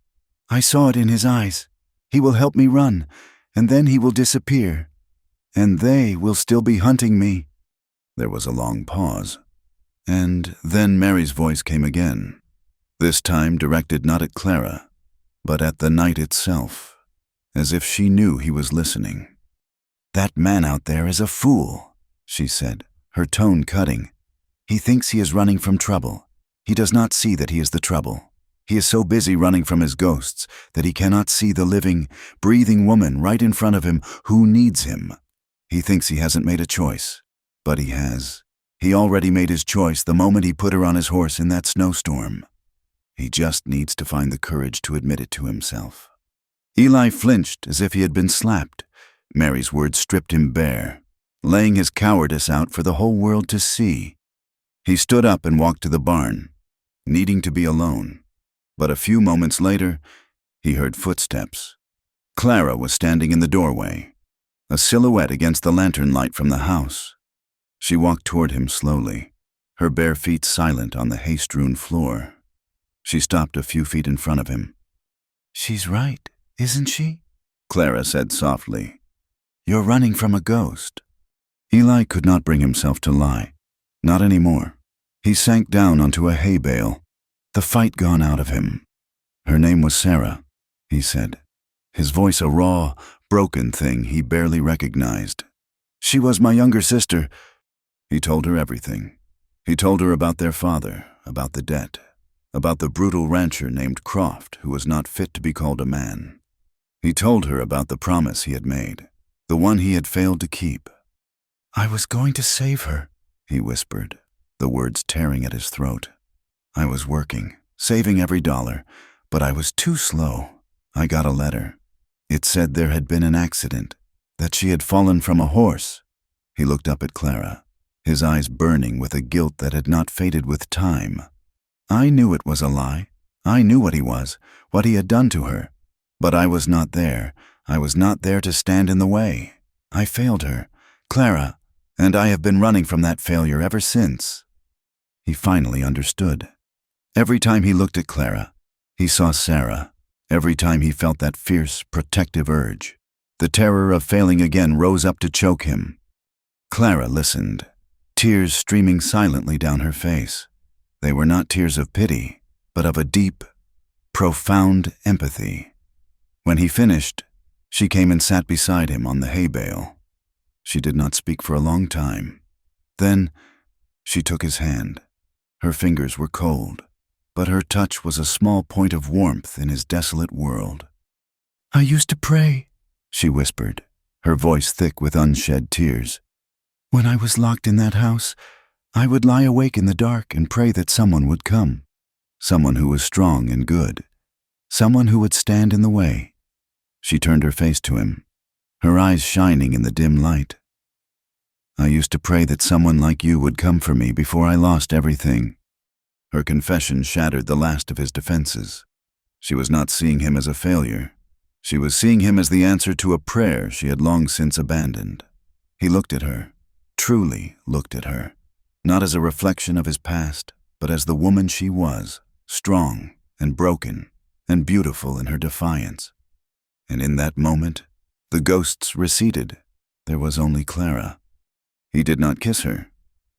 "I saw it in his eyes. He will help me run, and then he will disappear. And they will still be hunting me." There was a long pause, and then Mary's voice came again, this time directed not at Clara, but at the night itself, as if she knew he was listening. "That man out there is a fool," she said, her tone cutting. "He thinks he is running from trouble. He does not see that he is the trouble. He is so busy running from his ghosts that he cannot see the living, breathing woman right in front of him who needs him. He thinks he hasn't made a choice, but he has. He already made his choice the moment he put her on his horse in that snowstorm. He just needs to find the courage to admit it to himself." Eli flinched as if he had been slapped. Mary's words stripped him bare, laying his cowardice out for the whole world to see. He stood up and walked to the barn, needing to be alone. But a few moments later, he heard footsteps. Clara was standing in the doorway, a silhouette against the lantern light from the house. She walked toward him slowly, her bare feet silent on the hay-strewn floor. She stopped a few feet in front of him. "She's right, isn't she?" Clara said softly. "You're running from a ghost." Eli could not bring himself to lie. Not anymore. He sank down onto a hay bale, the fight gone out of him. "Her name was Sarah," he said. his voice a raw, broken thing he barely recognized. "She was my younger sister." He told her everything. He told her about their father, about the debt, about the brutal rancher named Croft who was not fit to be called a man. He told her about the promise he had made, the one he had failed to keep. "I was going to save her," he whispered, the words tearing at his throat. "I was working, saving every dollar, but I was too slow. I got a letter. It said there had been an accident, that she had fallen from a horse." He looked up at Clara, his eyes burning with a guilt that had not faded with time. "I knew it was a lie. I knew what he was, what he had done to her. But I was not there. I was not there to stand in the way. I failed her, Clara, and I have been running from that failure ever since." He finally understood. Every time he looked at Clara, he saw Sarah. Every time he felt that fierce, protective urge, the terror of failing again rose up to choke him. Clara listened, tears streaming silently down her face. They were not tears of pity, but of a deep, profound empathy. When he finished, she came and sat beside him on the hay bale. She did not speak for a long time. Then she took his hand. Her fingers were cold, but her touch was a small point of warmth in his desolate world. "I used to pray," she whispered, her voice thick with unshed tears. "When I was locked in that house, I would lie awake in the dark and pray that someone would come, someone who was strong and good, someone who would stand in the way." She turned her face to him, her eyes shining in the dim light. "I used to pray that someone like you would come for me before I lost everything." Her confession shattered the last of his defenses. She was not seeing him as a failure. She was seeing him as the answer to a prayer she had long since abandoned. He looked at her, truly looked at her, not as a reflection of his past, but as the woman she was, strong and broken and beautiful in her defiance. And in that moment, the ghosts receded. There was only Clara. He did not kiss her.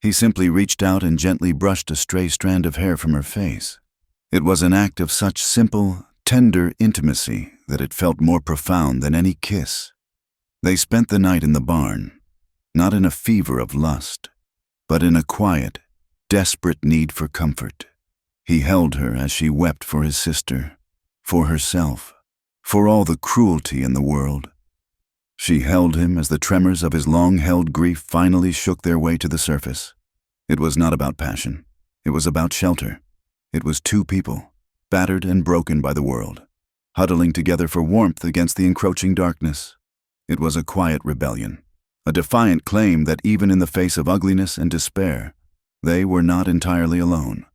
He simply reached out and gently brushed a stray strand of hair from her face. It was an act of such simple, tender intimacy that it felt more profound than any kiss. They spent the night in the barn, not in a fever of lust, but in a quiet, desperate need for comfort. He held her as she wept for his sister, for herself, for all the cruelty in the world. She held him as the tremors of his long-held grief finally shook their way to the surface. It was not about passion. It was about shelter. It was two people, battered and broken by the world, huddling together for warmth against the encroaching darkness. It was a quiet rebellion, a defiant claim that even in the face of ugliness and despair, they were not entirely alone.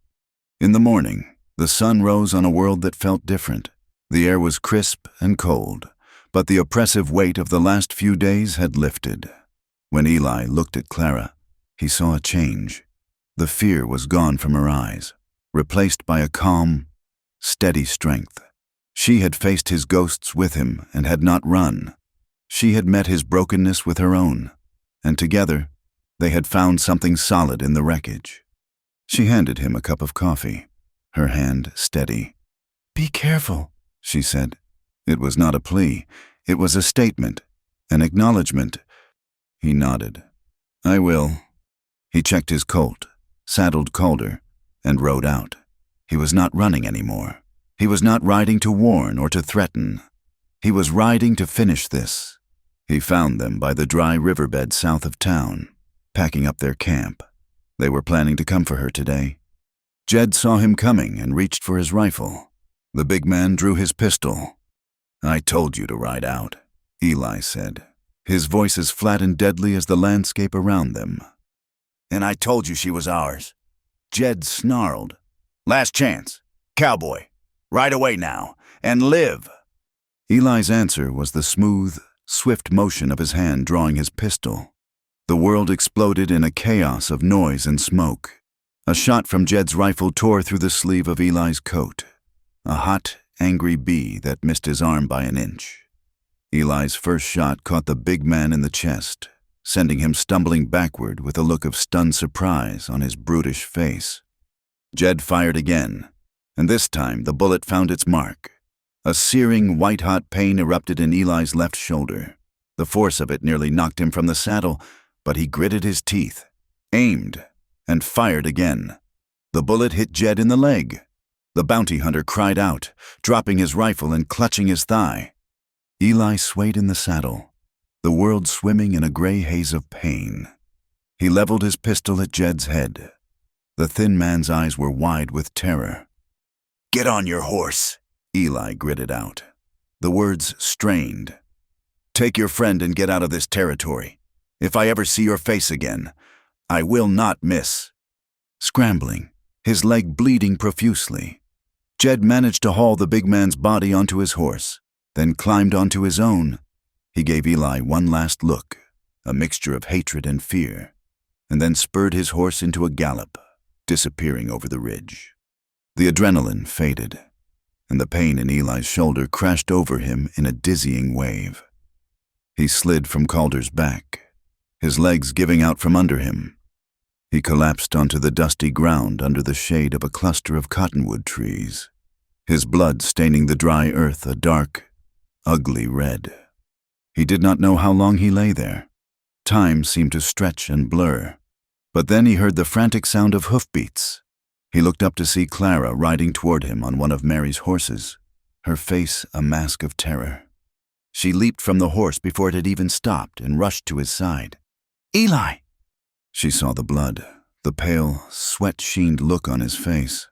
In the morning, the sun rose on a world that felt different. The air was crisp and cold, but the oppressive weight of the last few days had lifted. When Eli looked at Clara, he saw a change. The fear was gone from her eyes, replaced by a calm, steady strength. She had faced his ghosts with him and had not run. She had met his brokenness with her own, and together they had found something solid in the wreckage. She handed him a cup of coffee, her hand steady. "Be careful," she said. It was not a plea. It was a statement, an acknowledgement. He nodded. "I will." He checked his colt, saddled Calder, and rode out. He was not running anymore. He was not riding to warn or to threaten. He was riding to finish this. He found them by the dry riverbed south of town, packing up their camp. They were planning to come for her today. Jed saw him coming and reached for his rifle. The big man drew his pistol. "I told you to ride out," Eli said, his voice as flat and deadly as the landscape around them. "And I told you she was ours." Jed snarled. "Last chance. Cowboy. Ride away now. And live." Eli's answer was the smooth, swift motion of his hand drawing his pistol. The world exploded in a chaos of noise and smoke. A shot from Jed's rifle tore through the sleeve of Eli's coat. A hot, angry bee that missed his arm by an inch. Eli's first shot caught the big man in the chest, sending him stumbling backward with a look of stunned surprise on his brutish face. Jed fired again, and this time the bullet found its mark. A searing, white-hot pain erupted in Eli's left shoulder. The force of it nearly knocked him from the saddle, but he gritted his teeth, aimed, and fired again. The bullet hit Jed in the leg. The bounty hunter cried out, dropping his rifle and clutching his thigh. Eli swayed in the saddle, the world swimming in a gray haze of pain. He leveled his pistol at Jed's head. The thin man's eyes were wide with terror. "Get on your horse," Eli gritted out. The words strained. "Take your friend and get out of this territory. If I ever see your face again, I will not miss." Scrambling, his leg bleeding profusely, Jed managed to haul the big man's body onto his horse, then climbed onto his own. He gave Eli one last look, a mixture of hatred and fear, and then spurred his horse into a gallop, disappearing over the ridge. The adrenaline faded, and the pain in Eli's shoulder crashed over him in a dizzying wave. He slid from Calder's back, his legs giving out from under him. He collapsed onto the dusty ground under the shade of a cluster of cottonwood trees, his blood staining the dry earth a dark, ugly red. He did not know how long he lay there. Time seemed to stretch and blur. But then he heard the frantic sound of hoofbeats. He looked up to see Clara riding toward him on one of Mary's horses, her face a mask of terror. She leaped from the horse before it had even stopped and rushed to his side. "Eli!" She saw the blood, the pale, sweat-sheened look on his face.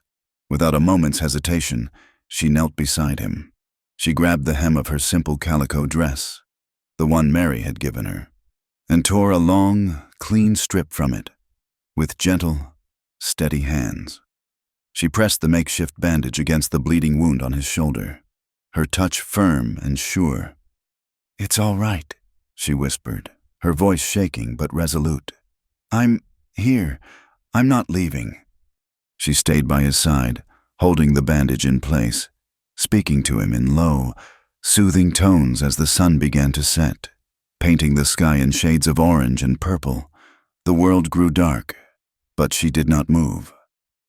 Without a moment's hesitation, she knelt beside him. She grabbed the hem of her simple calico dress, the one Mary had given her, and tore a long, clean strip from it, with gentle, steady hands. She pressed the makeshift bandage against the bleeding wound on his shoulder, her touch firm and sure. "It's all right," she whispered, her voice shaking but resolute. "I'm here. I'm not leaving." She stayed by his side, holding the bandage in place, speaking to him in low, soothing tones as the sun began to set, painting the sky in shades of orange and purple. The world grew dark, but she did not move.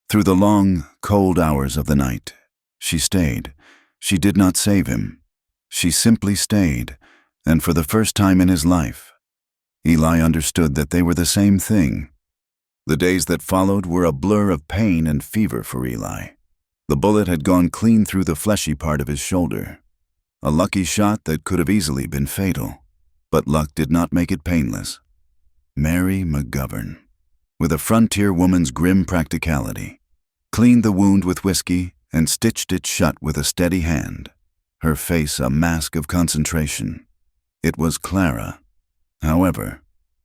Through the long, cold hours of the night, she stayed. She did not save him. She simply stayed, and for the first time in his life, Eli understood that they were the same thing. The days that followed were a blur of pain and fever for Eli. The bullet had gone clean through the fleshy part of his shoulder. A lucky shot that could have easily been fatal, but luck did not make it painless. Mary McGovern, with a frontier woman's grim practicality, cleaned the wound with whiskey and stitched it shut with a steady hand, her face a mask of concentration. It was Clara, however,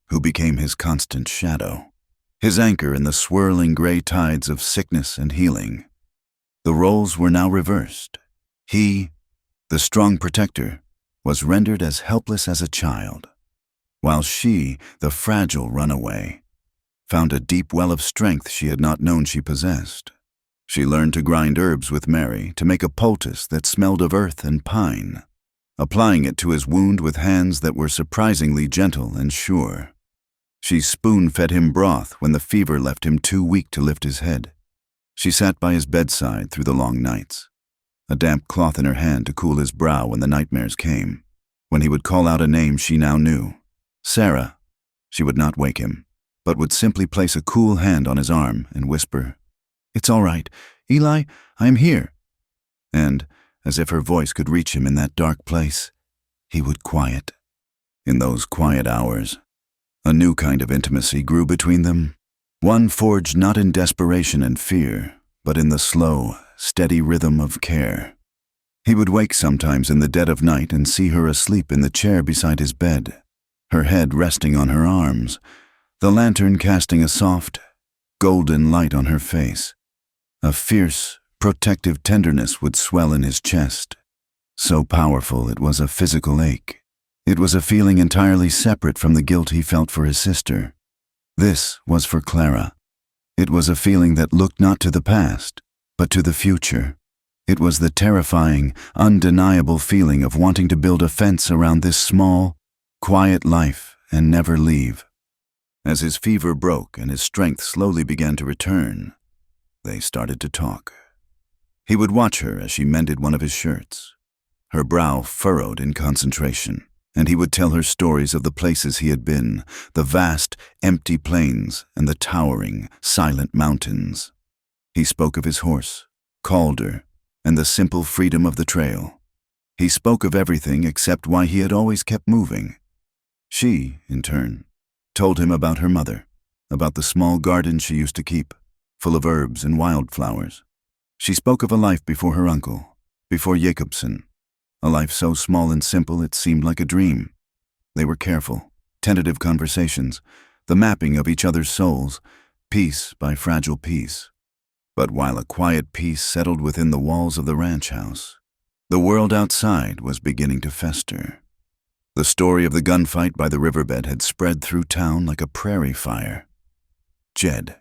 who became his constant shadow, his anchor in the swirling gray tides of sickness and healing. The roles were now reversed. He, the strong protector, was rendered as helpless as a child, while she, the fragile runaway, found a deep well of strength she had not known she possessed. She learned to grind herbs with Mary to make a poultice that smelled of earth and pine, applying it to his wound with hands that were surprisingly gentle and sure. She spoon-fed him broth when the fever left him too weak to lift his head. She sat by his bedside through the long nights, a damp cloth in her hand to cool his brow when the nightmares came. When he would call out a name she now knew, Sarah, she would not wake him, but would simply place a cool hand on his arm and whisper, "It's all right. Eli, I am here." And, as if her voice could reach him in that dark place, he would quiet. In those quiet hours, a new kind of intimacy grew between them, one forged not in desperation and fear, but in the slow, steady rhythm of care. He would wake sometimes in the dead of night and see her asleep in the chair beside his bed, her head resting on her arms, the lantern casting a soft, golden light on her face. A fierce, protective tenderness would swell in his chest, so powerful it was a physical ache. It was a feeling entirely separate from the guilt he felt for his sister. This was for Clara. It was a feeling that looked not to the past, but to the future. It was the terrifying, undeniable feeling of wanting to build a fence around this small, quiet life and never leave. As his fever broke and his strength slowly began to return, they started to talk. He would watch her as she mended one of his shirts, her brow furrowed in concentration, and he would tell her stories of the places he had been, the vast, empty plains and the towering, silent mountains. He spoke of his horse, Calder, and the simple freedom of the trail. He spoke of everything except why he had always kept moving. She, in turn, told him about her mother, about the small garden she used to keep, full of herbs and wildflowers. She spoke of a life before her uncle, before Jacobson, a life so small and simple it seemed like a dream. They were careful, tentative conversations, the mapping of each other's souls, piece by fragile piece. But while a quiet peace settled within the walls of the ranch house, the world outside was beginning to fester. The story of the gunfight by the riverbed had spread through town like a prairie fire. Jed,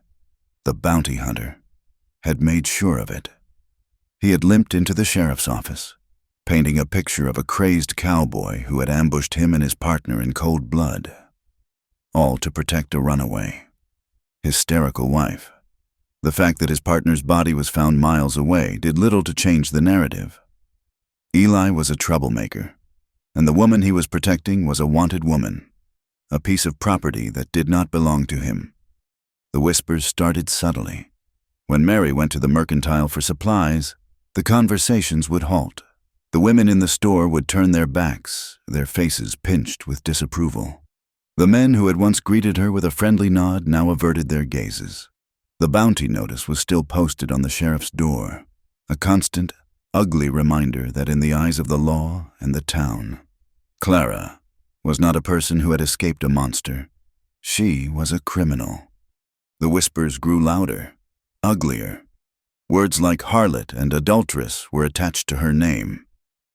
the bounty hunter, had made sure of it. He had limped into the sheriff's office, painting a picture of a crazed cowboy who had ambushed him and his partner in cold blood, all to protect a runaway, hysterical wife. The fact that his partner's body was found miles away did little to change the narrative. Eli was a troublemaker, and the woman he was protecting was a wanted woman, a piece of property that did not belong to him. The whispers started subtly. When Mary went to the mercantile for supplies, the conversations would halt. The women in the store would turn their backs, their faces pinched with disapproval. The men who had once greeted her with a friendly nod now averted their gazes. The bounty notice was still posted on the sheriff's door, a constant, ugly reminder that in the eyes of the law and the town, Clara was not a person who had escaped a monster. She was a criminal. The whispers grew louder, uglier. Words like harlot and adulteress were attached to her name.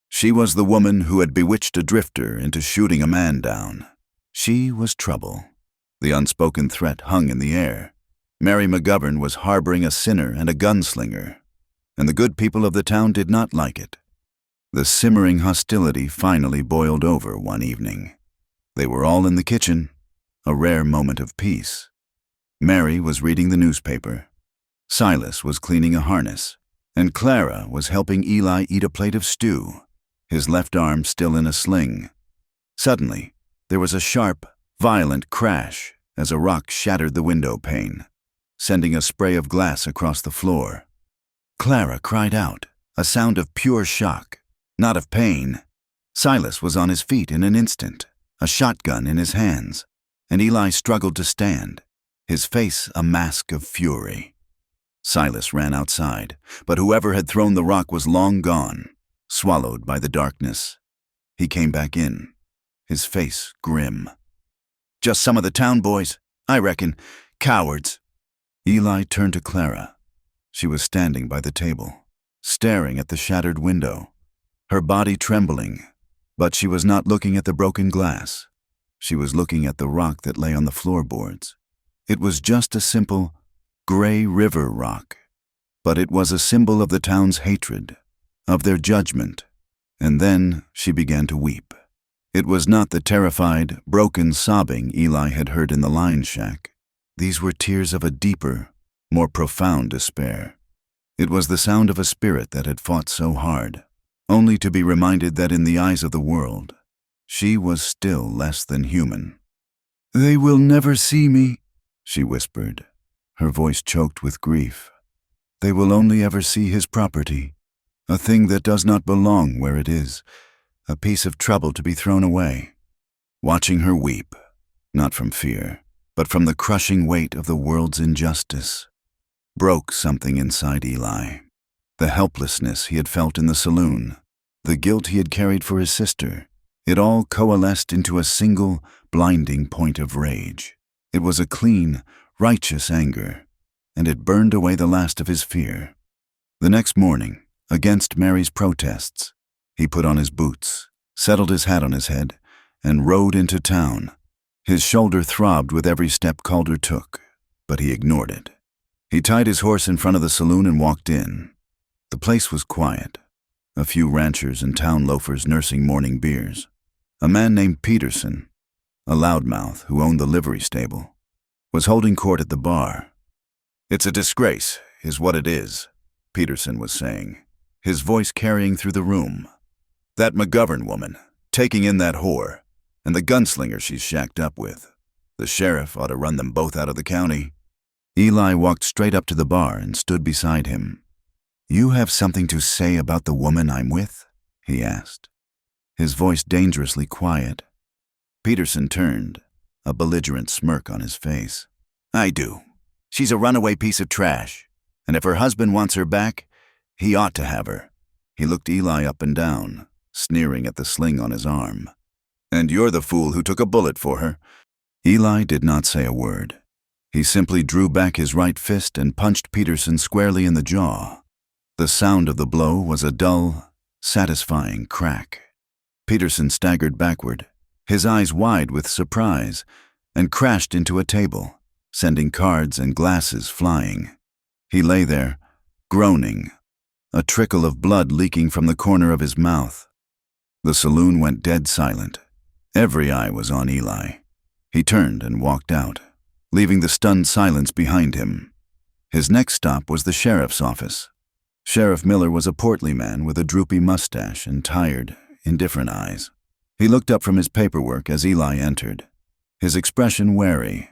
She was the woman who had bewitched a drifter into shooting a man down. She was trouble. The unspoken threat hung in the air. Mary McGovern was harboring a sinner and a gunslinger, and the good people of the town did not like it. The simmering hostility finally boiled over one evening. They were all in the kitchen, a rare moment of peace. Mary was reading the newspaper. Silas was cleaning a harness, and Clara was helping Eli eat a plate of stew, his left arm still in a sling. Suddenly, there was a sharp, violent crash as a rock shattered the window pane, sending a spray of glass across the floor. Clara cried out, a sound of pure shock, not of pain. Silas was on his feet in an instant, a shotgun in his hands, and Eli struggled to stand, his face a mask of fury. Silas ran outside, but whoever had thrown the rock was long gone, swallowed by the darkness. He came back in, his face grim. "Just some of the town boys, I reckon. Cowards." Eli turned to Clara. She was standing by the table, staring at the shattered window, her body trembling, but she was not looking at the broken glass. She was looking at the rock that lay on the floorboards. It was just a simple, gray river rock, but it was a symbol of the town's hatred, of their judgment, and then she began to weep. It was not the terrified, broken sobbing Eli had heard in the line shack. These were tears of a deeper, more profound despair. It was the sound of a spirit that had fought so hard, only to be reminded that in the eyes of the world, she was still less than human. "They will never see me," she whispered, her voice choked with grief. "They will only ever see his property, a thing that does not belong where it is, a piece of trouble to be thrown away." Watching her weep, not from fear, but from the crushing weight of the world's injustice, broke something inside Eli. The helplessness he had felt in the saloon, the guilt he had carried for his sister, it all coalesced into a single, blinding point of rage. It was a clean, righteous anger, and it burned away the last of his fear. The next morning, against Mary's protests, he put on his boots, settled his hat on his head, and rode into town. His shoulder throbbed with every step Calder took, but he ignored it. He tied his horse in front of the saloon and walked in. The place was quiet, a few ranchers and town loafers nursing morning beers. A man named Peterson, a loudmouth who owned the livery stable, was holding court at the bar. "It's a disgrace, is what it is," Peterson was saying, his voice carrying through the room. That McGovern woman, taking in that whore, and the gunslinger she's shacked up with. The sheriff ought to run them both out of the county." Eli walked straight up to the bar and stood beside him. "You have something to say about the woman I'm with?" he asked, his voice dangerously quiet. Peterson turned, a belligerent smirk on his face. "I do. She's a runaway piece of trash, and if her husband wants her back, he ought to have her." He looked Eli up and down, sneering at the sling on his arm. "And you're the fool who took a bullet for her." Eli did not say a word. He simply drew back his right fist and punched Peterson squarely in the jaw. The sound of the blow was a dull, satisfying crack. Peterson staggered backward, his eyes wide with surprise, and crashed into a table, sending cards and glasses flying. He lay there, groaning, a trickle of blood leaking from the corner of his mouth. The saloon went dead silent. Every eye was on Eli. He turned and walked out, leaving the stunned silence behind him. His next stop was the sheriff's office. Sheriff Miller was a portly man with a droopy mustache and tired, indifferent eyes. He looked up from his paperwork as Eli entered, his expression wary.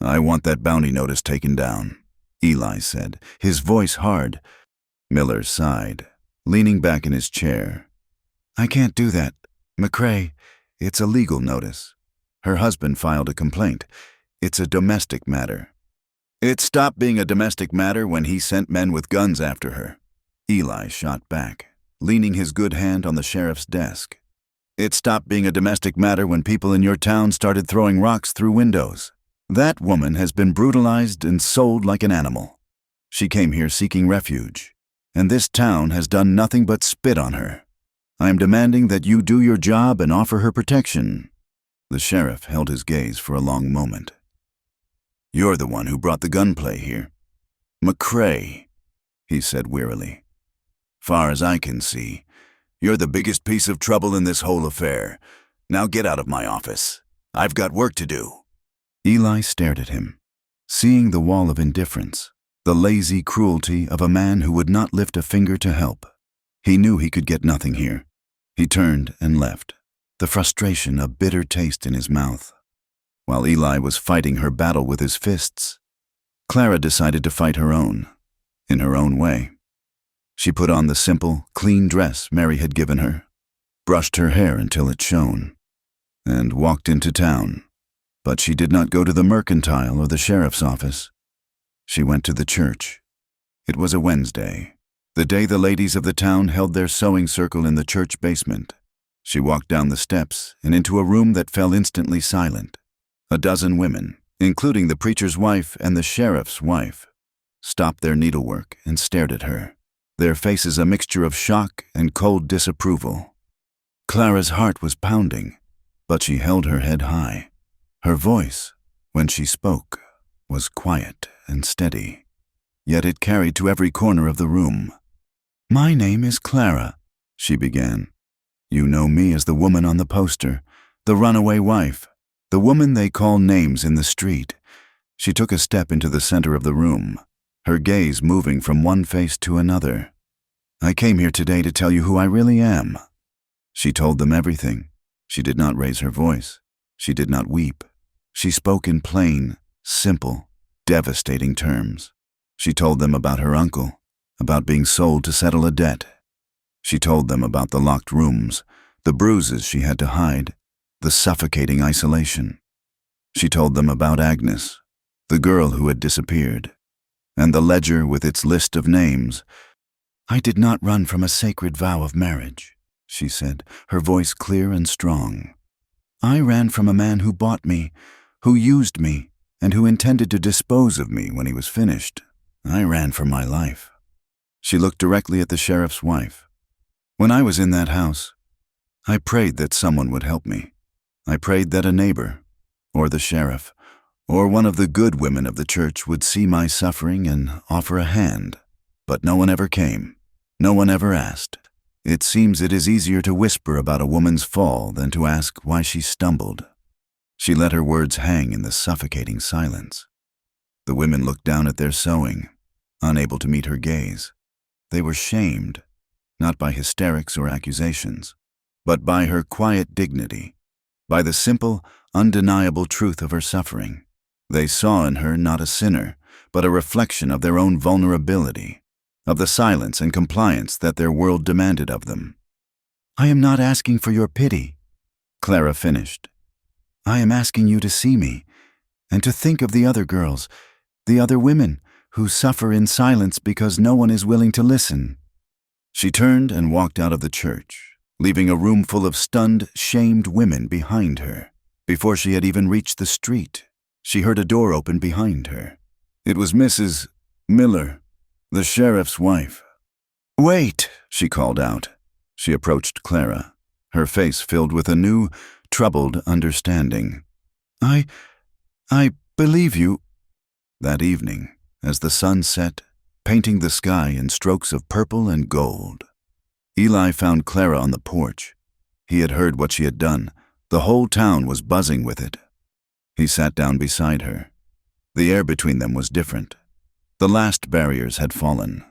"I want that bounty notice taken down," Eli said, his voice hard. Miller sighed, leaning back in his chair. "I can't do that, McCrae. It's a legal notice. Her husband filed a complaint. It's a domestic matter." "It stopped being a domestic matter when he sent men with guns after her," Eli shot back, leaning his good hand on the sheriff's desk. "It stopped being a domestic matter when people in your town started throwing rocks through windows. That woman has been brutalized and sold like an animal. She came here seeking refuge, and this town has done nothing but spit on her. I am demanding that you do your job and offer her protection." The sheriff held his gaze for a long moment. "You're the one who brought the gunplay here, McCrae," he said wearily. "Far as I can see, you're the biggest piece of trouble in this whole affair. Now get out of my office. I've got work to do." Eli stared at him, seeing the wall of indifference, the lazy cruelty of a man who would not lift a finger to help. He knew he could get nothing here. He turned and left, the frustration a bitter taste in his mouth. While Eli was fighting her battle with his fists, Clara decided to fight her own, in her own way. She put on the simple, clean dress Mary had given her, brushed her hair until it shone, and walked into town. But she did not go to the mercantile or the sheriff's office. She went to the church. It was a Wednesday, the day the ladies of the town held their sewing circle in the church basement. She walked down the steps and into a room that fell instantly silent. A dozen women, including the preacher's wife and the sheriff's wife, stopped their needlework and stared at her, their faces a mixture of shock and cold disapproval. Clara's heart was pounding, but she held her head high. Her voice, when she spoke, was quiet and steady, yet it carried to every corner of the room. "My name is Clara," she began. "You know me as the woman on the poster, the runaway wife, the woman they call names in the street." She took a step into the center of the room, her gaze moving from one face to another. "I came here today to tell you who I really am." She told them everything. She did not raise her voice. She did not weep. She spoke in plain, simple, devastating terms. She told them about her uncle, about being sold to settle a debt. She told them about the locked rooms, the bruises she had to hide, the suffocating isolation. She told them about Agnes, the girl who had disappeared, and the ledger with its list of names. "I did not run from a sacred vow of marriage," she said, her voice clear and strong. "I ran from a man who bought me, who used me, and who intended to dispose of me when he was finished. I ran for my life." She looked directly at the sheriff's wife. "When I was in that house, I prayed that someone would help me. I prayed that a neighbor, or the sheriff, or one of the good women of the church would see my suffering and offer a hand. But no one ever came. No one ever asked. It seems it is easier to whisper about a woman's fall than to ask why she stumbled." She let her words hang in the suffocating silence. The women looked down at their sewing, unable to meet her gaze. They were shamed, not by hysterics or accusations, but by her quiet dignity, by the simple, undeniable truth of her suffering. They saw in her not a sinner, but a reflection of their own vulnerability, of the silence and compliance that their world demanded of them. "I am not asking for your pity," Clara finished. "I am asking you to see me, and to think of the other girls, the other women, who suffer in silence because no one is willing to listen." She turned and walked out of the church, leaving a room full of stunned, shamed women behind her. Before she had even reached the street, she heard a door open behind her. It was Mrs. Miller, the sheriff's wife. "Wait," she called out. She approached Clara, her face filled with a new, troubled understanding. I believe you." That evening, as the sun set, painting the sky in strokes of purple and gold, Eli found Clara on the porch. He had heard what she had done. The whole town was buzzing with it. He sat down beside her. The air between them was different. The last barriers had fallen.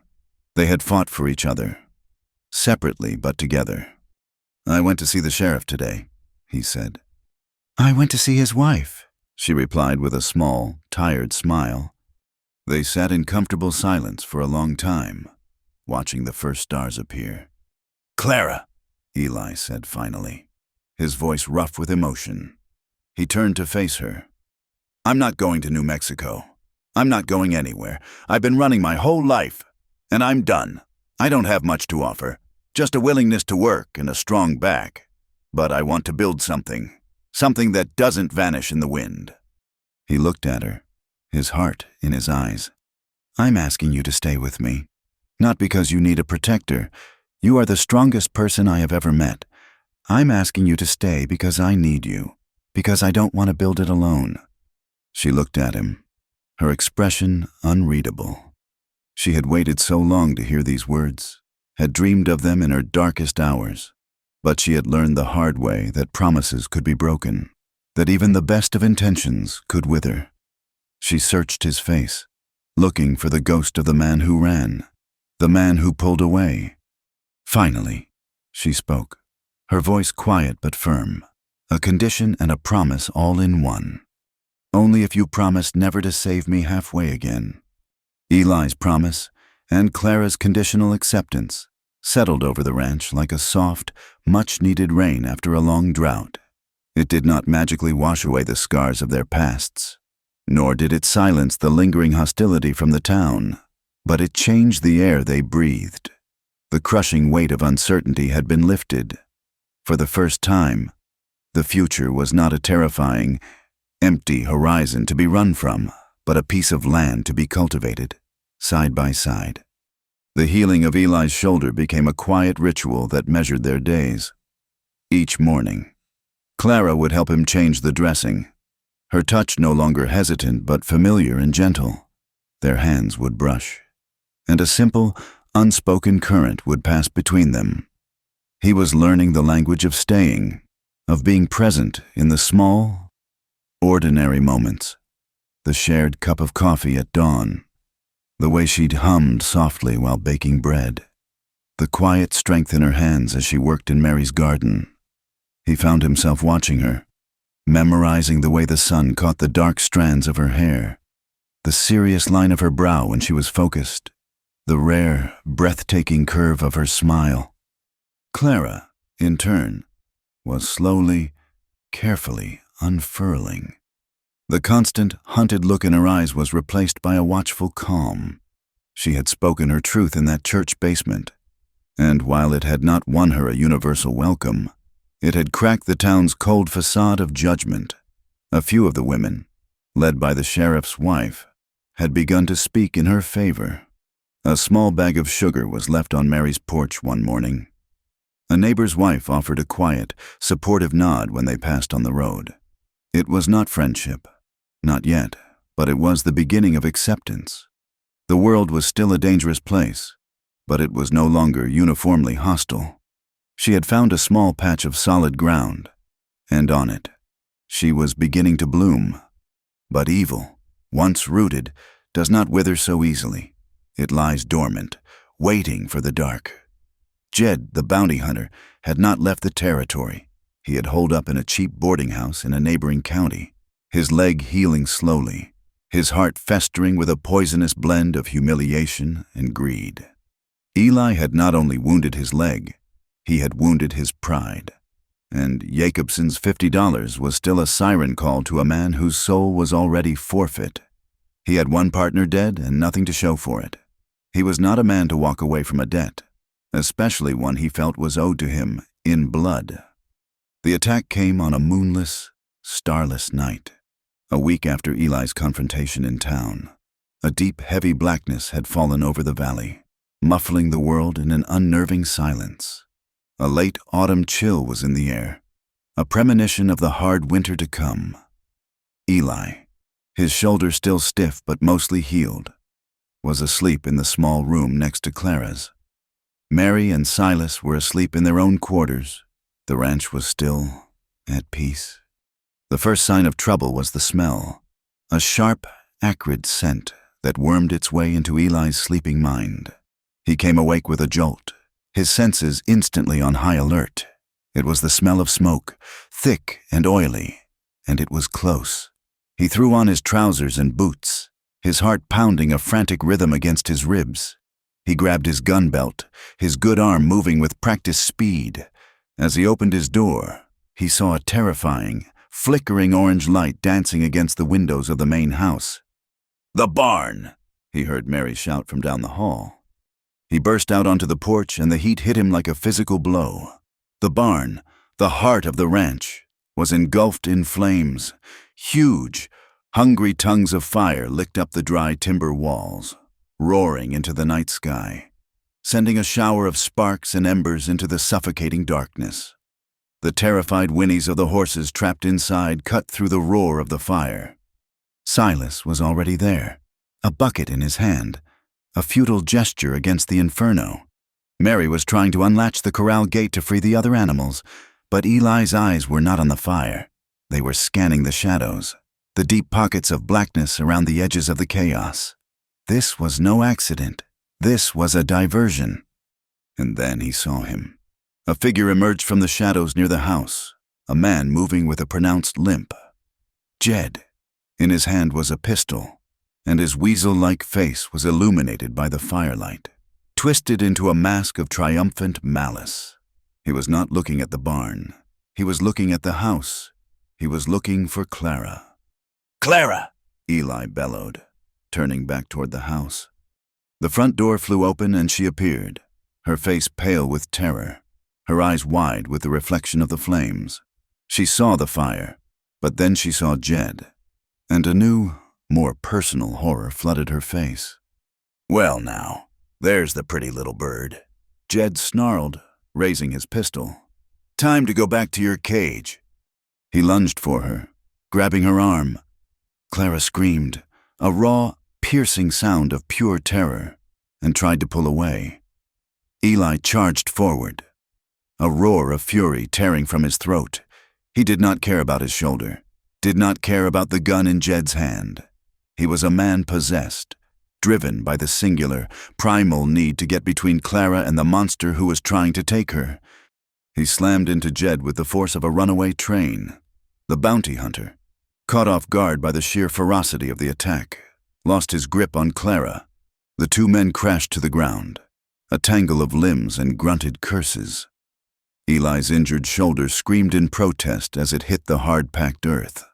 They had fought for each other, separately but together. "I went to see the sheriff today," he said. "I went to see his wife," she replied with a small, tired smile. They sat in comfortable silence for a long time, watching the first stars appear. "Clara," Eli said finally, his voice rough with emotion. He turned to face her. "I'm not going to New Mexico. I'm not going anywhere. I've been running my whole life, and I'm done. I don't have much to offer, just a willingness to work and a strong back. But I want to build something that doesn't vanish in the wind." He looked at her, his heart in his eyes. "I'm asking you to stay with me, not because you need a protector. You are the strongest person I have ever met. I'm asking you to stay because I need you, because I don't want to build it alone." She looked at him, her expression unreadable. She had waited so long to hear these words, had dreamed of them in her darkest hours, but she had learned the hard way that promises could be broken, that even the best of intentions could wither. She searched his face, looking for the ghost of the man who ran, the man who pulled away. Finally, she spoke, her voice quiet but firm, a condition and a promise all in one. "Only if you promise never to save me halfway again." Eli's promise and Clara's conditional acceptance settled over the ranch like a soft, much-needed rain after a long drought. It did not magically wash away the scars of their pasts, nor did it silence the lingering hostility from the town, but it changed the air they breathed. The crushing weight of uncertainty had been lifted. For the first time, the future was not a terrifying, empty horizon to be run from, but a piece of land to be cultivated, side by side. The healing of Eli's shoulder became a quiet ritual that measured their days. Each morning, Clara would help him change the dressing, her touch no longer hesitant but familiar and gentle. Their hands would brush, and a simple, unspoken current would pass between them. He was learning the language of staying, of being present in the small, ordinary moments. The shared cup of coffee at dawn, the way she'd hummed softly while baking bread, the quiet strength in her hands as she worked in Mary's garden. He found himself watching her, memorizing the way the sun caught the dark strands of her hair, the serious line of her brow when she was focused, the rare, breathtaking curve of her smile. Clara, in turn, was slowly, carefully unfurling. The constant, hunted look in her eyes was replaced by a watchful calm. She had spoken her truth in that church basement, and while it had not won her a universal welcome, it had cracked the town's cold facade of judgment. A few of the women, led by the sheriff's wife, had begun to speak in her favor. A small bag of sugar was left on Mary's porch one morning. A neighbor's wife offered a quiet, supportive nod when they passed on the road. It was not friendship, not yet, but it was the beginning of acceptance. The world was still a dangerous place, but it was no longer uniformly hostile. She had found a small patch of solid ground, and on it, she was beginning to bloom. But evil, once rooted, does not wither so easily. It lies dormant, waiting for the dark. Jed, the bounty hunter, had not left the territory. He had holed up in a cheap boarding house in a neighboring county, his leg healing slowly, his heart festering with a poisonous blend of humiliation and greed. Eli had not only wounded his leg, he had wounded his pride. And Jacobson's $50 was still a siren call to a man whose soul was already forfeit. He had one partner dead and nothing to show for it. He was not a man to walk away from a debt, especially one he felt was owed to him in blood. The attack came on a moonless, starless night, a week after Eli's confrontation in town. A deep, heavy blackness had fallen over the valley, muffling the world in an unnerving silence. A late autumn chill was in the air, a premonition of the hard winter to come. Eli, his shoulder still stiff but mostly healed, was asleep in the small room next to Clara's. Mary and Silas were asleep in their own quarters. The ranch was still at peace. The first sign of trouble was the smell, a sharp, acrid scent that wormed its way into Eli's sleeping mind. He came awake with a jolt, his senses instantly on high alert. It was the smell of smoke, thick and oily, and it was close. He threw on his trousers and boots, his heart pounding a frantic rhythm against his ribs. He grabbed his gun belt, his good arm moving with practiced speed. As he opened his door, he saw a terrifying, flickering orange light dancing against the windows of the main house. "The barn!" he heard Mary shout from down the hall. He burst out onto the porch and the heat hit him like a physical blow. The barn, the heart of the ranch, was engulfed in flames. Huge, hungry tongues of fire licked up the dry timber walls, roaring into the night sky, sending a shower of sparks and embers into the suffocating darkness. The terrified whinnies of the horses trapped inside cut through the roar of the fire. Silas was already there, a bucket in his hand, a futile gesture against the inferno. Mary was trying to unlatch the corral gate to free the other animals, but Eli's eyes were not on the fire. They were scanning the shadows, the deep pockets of blackness around the edges of the chaos. This was no accident. This was a diversion. And then he saw him. A figure emerged from the shadows near the house, a man moving with a pronounced limp. Jed. In his hand was a pistol, and his weasel-like face was illuminated by the firelight, twisted into a mask of triumphant malice. He was not looking at the barn. He was looking at the house. He was looking for Clara. "Clara!" Eli bellowed, turning back toward the house. The front door flew open and she appeared, her face pale with terror, her eyes wide with the reflection of the flames. She saw the fire, but then she saw Jed, and a new, more personal horror flooded her face. "Well now, there's the pretty little bird," Jed snarled, raising his pistol. "Time to go back to your cage." He lunged for her, grabbing her arm. Clara screamed, a raw, piercing sound of pure terror, and tried to pull away. Eli charged forward, a roar of fury tearing from his throat. He did not care about his shoulder, did not care about the gun in Jed's hand. He was a man possessed, driven by the singular, primal need to get between Clara and the monster who was trying to take her. He slammed into Jed with the force of a runaway train. The bounty hunter, caught off guard by the sheer ferocity of the attack, lost his grip on Clara. The two men crashed to the ground, a tangle of limbs and grunted curses. Eli's injured shoulder screamed in protest as it hit the hard-packed earth,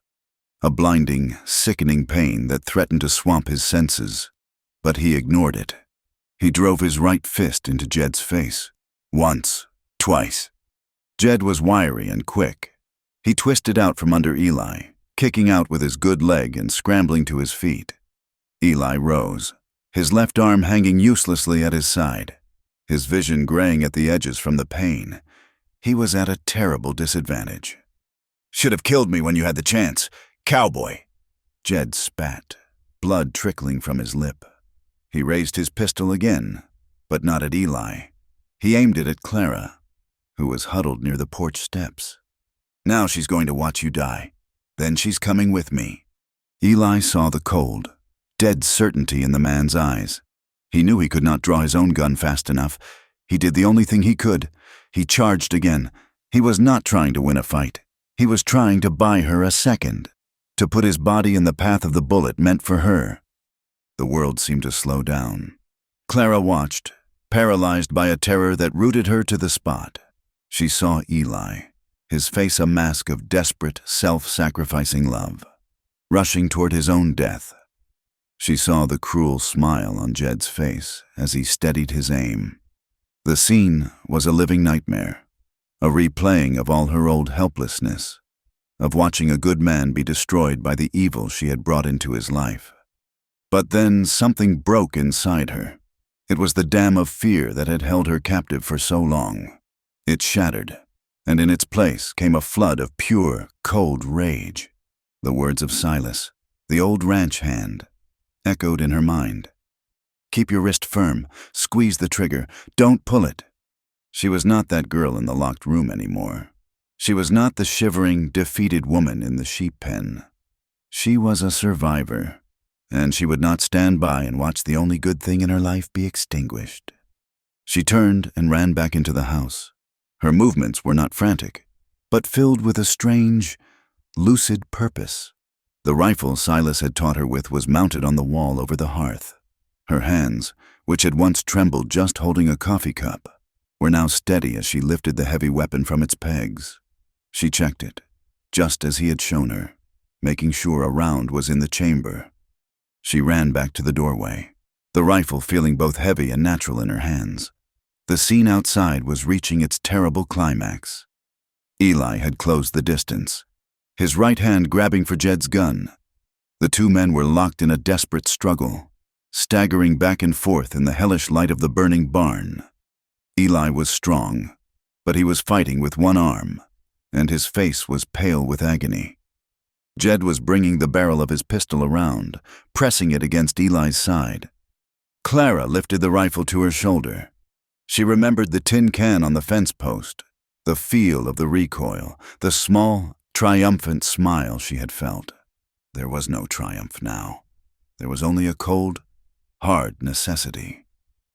a blinding, sickening pain that threatened to swamp his senses. But he ignored it. He drove his right fist into Jed's face. Once, twice. Jed was wiry and quick. He twisted out from under Eli, kicking out with his good leg and scrambling to his feet. Eli rose, his left arm hanging uselessly at his side, his vision graying at the edges from the pain. He was at a terrible disadvantage. "Should have killed me when you had the chance, Cowboy." Jed spat, blood trickling from his lip. He raised his pistol again, but not at Eli. He aimed it at Clara, who was huddled near the porch steps. "Now she's going to watch you die. Then she's coming with me." Eli saw the cold, dead certainty in the man's eyes. He knew he could not draw his own gun fast enough. He did the only thing he could. He charged again. He was not trying to win a fight. He was trying to buy her a second. To put his body in the path of the bullet meant for her. The world seemed to slow down. Clara watched, paralyzed by a terror that rooted her to the spot. She saw Eli, his face a mask of desperate, self-sacrificing love, rushing toward his own death. She saw the cruel smile on Jed's face as he steadied his aim. The scene was a living nightmare, a replaying of all her old helplessness, of watching a good man be destroyed by the evil she had brought into his life. But then something broke inside her. It was the dam of fear that had held her captive for so long. It shattered, and in its place came a flood of pure, cold rage. The words of Silas, the old ranch hand, echoed in her mind. Keep your wrist firm, squeeze the trigger, don't pull it. She was not that girl in the locked room anymore. She was not the shivering, defeated woman in the sheep pen. She was a survivor, and she would not stand by and watch the only good thing in her life be extinguished. She turned and ran back into the house. Her movements were not frantic, but filled with a strange, lucid purpose. The rifle Silas had taught her with was mounted on the wall over the hearth. Her hands, which had once trembled just holding a coffee cup, were now steady as she lifted the heavy weapon from its pegs. She checked it, just as he had shown her, making sure a round was in the chamber. She ran back to the doorway, the rifle feeling both heavy and natural in her hands. The scene outside was reaching its terrible climax. Eli had closed the distance, his right hand grabbing for Jed's gun. The two men were locked in a desperate struggle, staggering back and forth in the hellish light of the burning barn. Eli was strong, but he was fighting with one arm, and his face was pale with agony. Jed was bringing the barrel of his pistol around, pressing it against Eli's side. Clara lifted the rifle to her shoulder. She remembered the tin can on the fence post, the feel of the recoil, the small, triumphant smile she had felt. There was no triumph now. There was only a cold, hard necessity.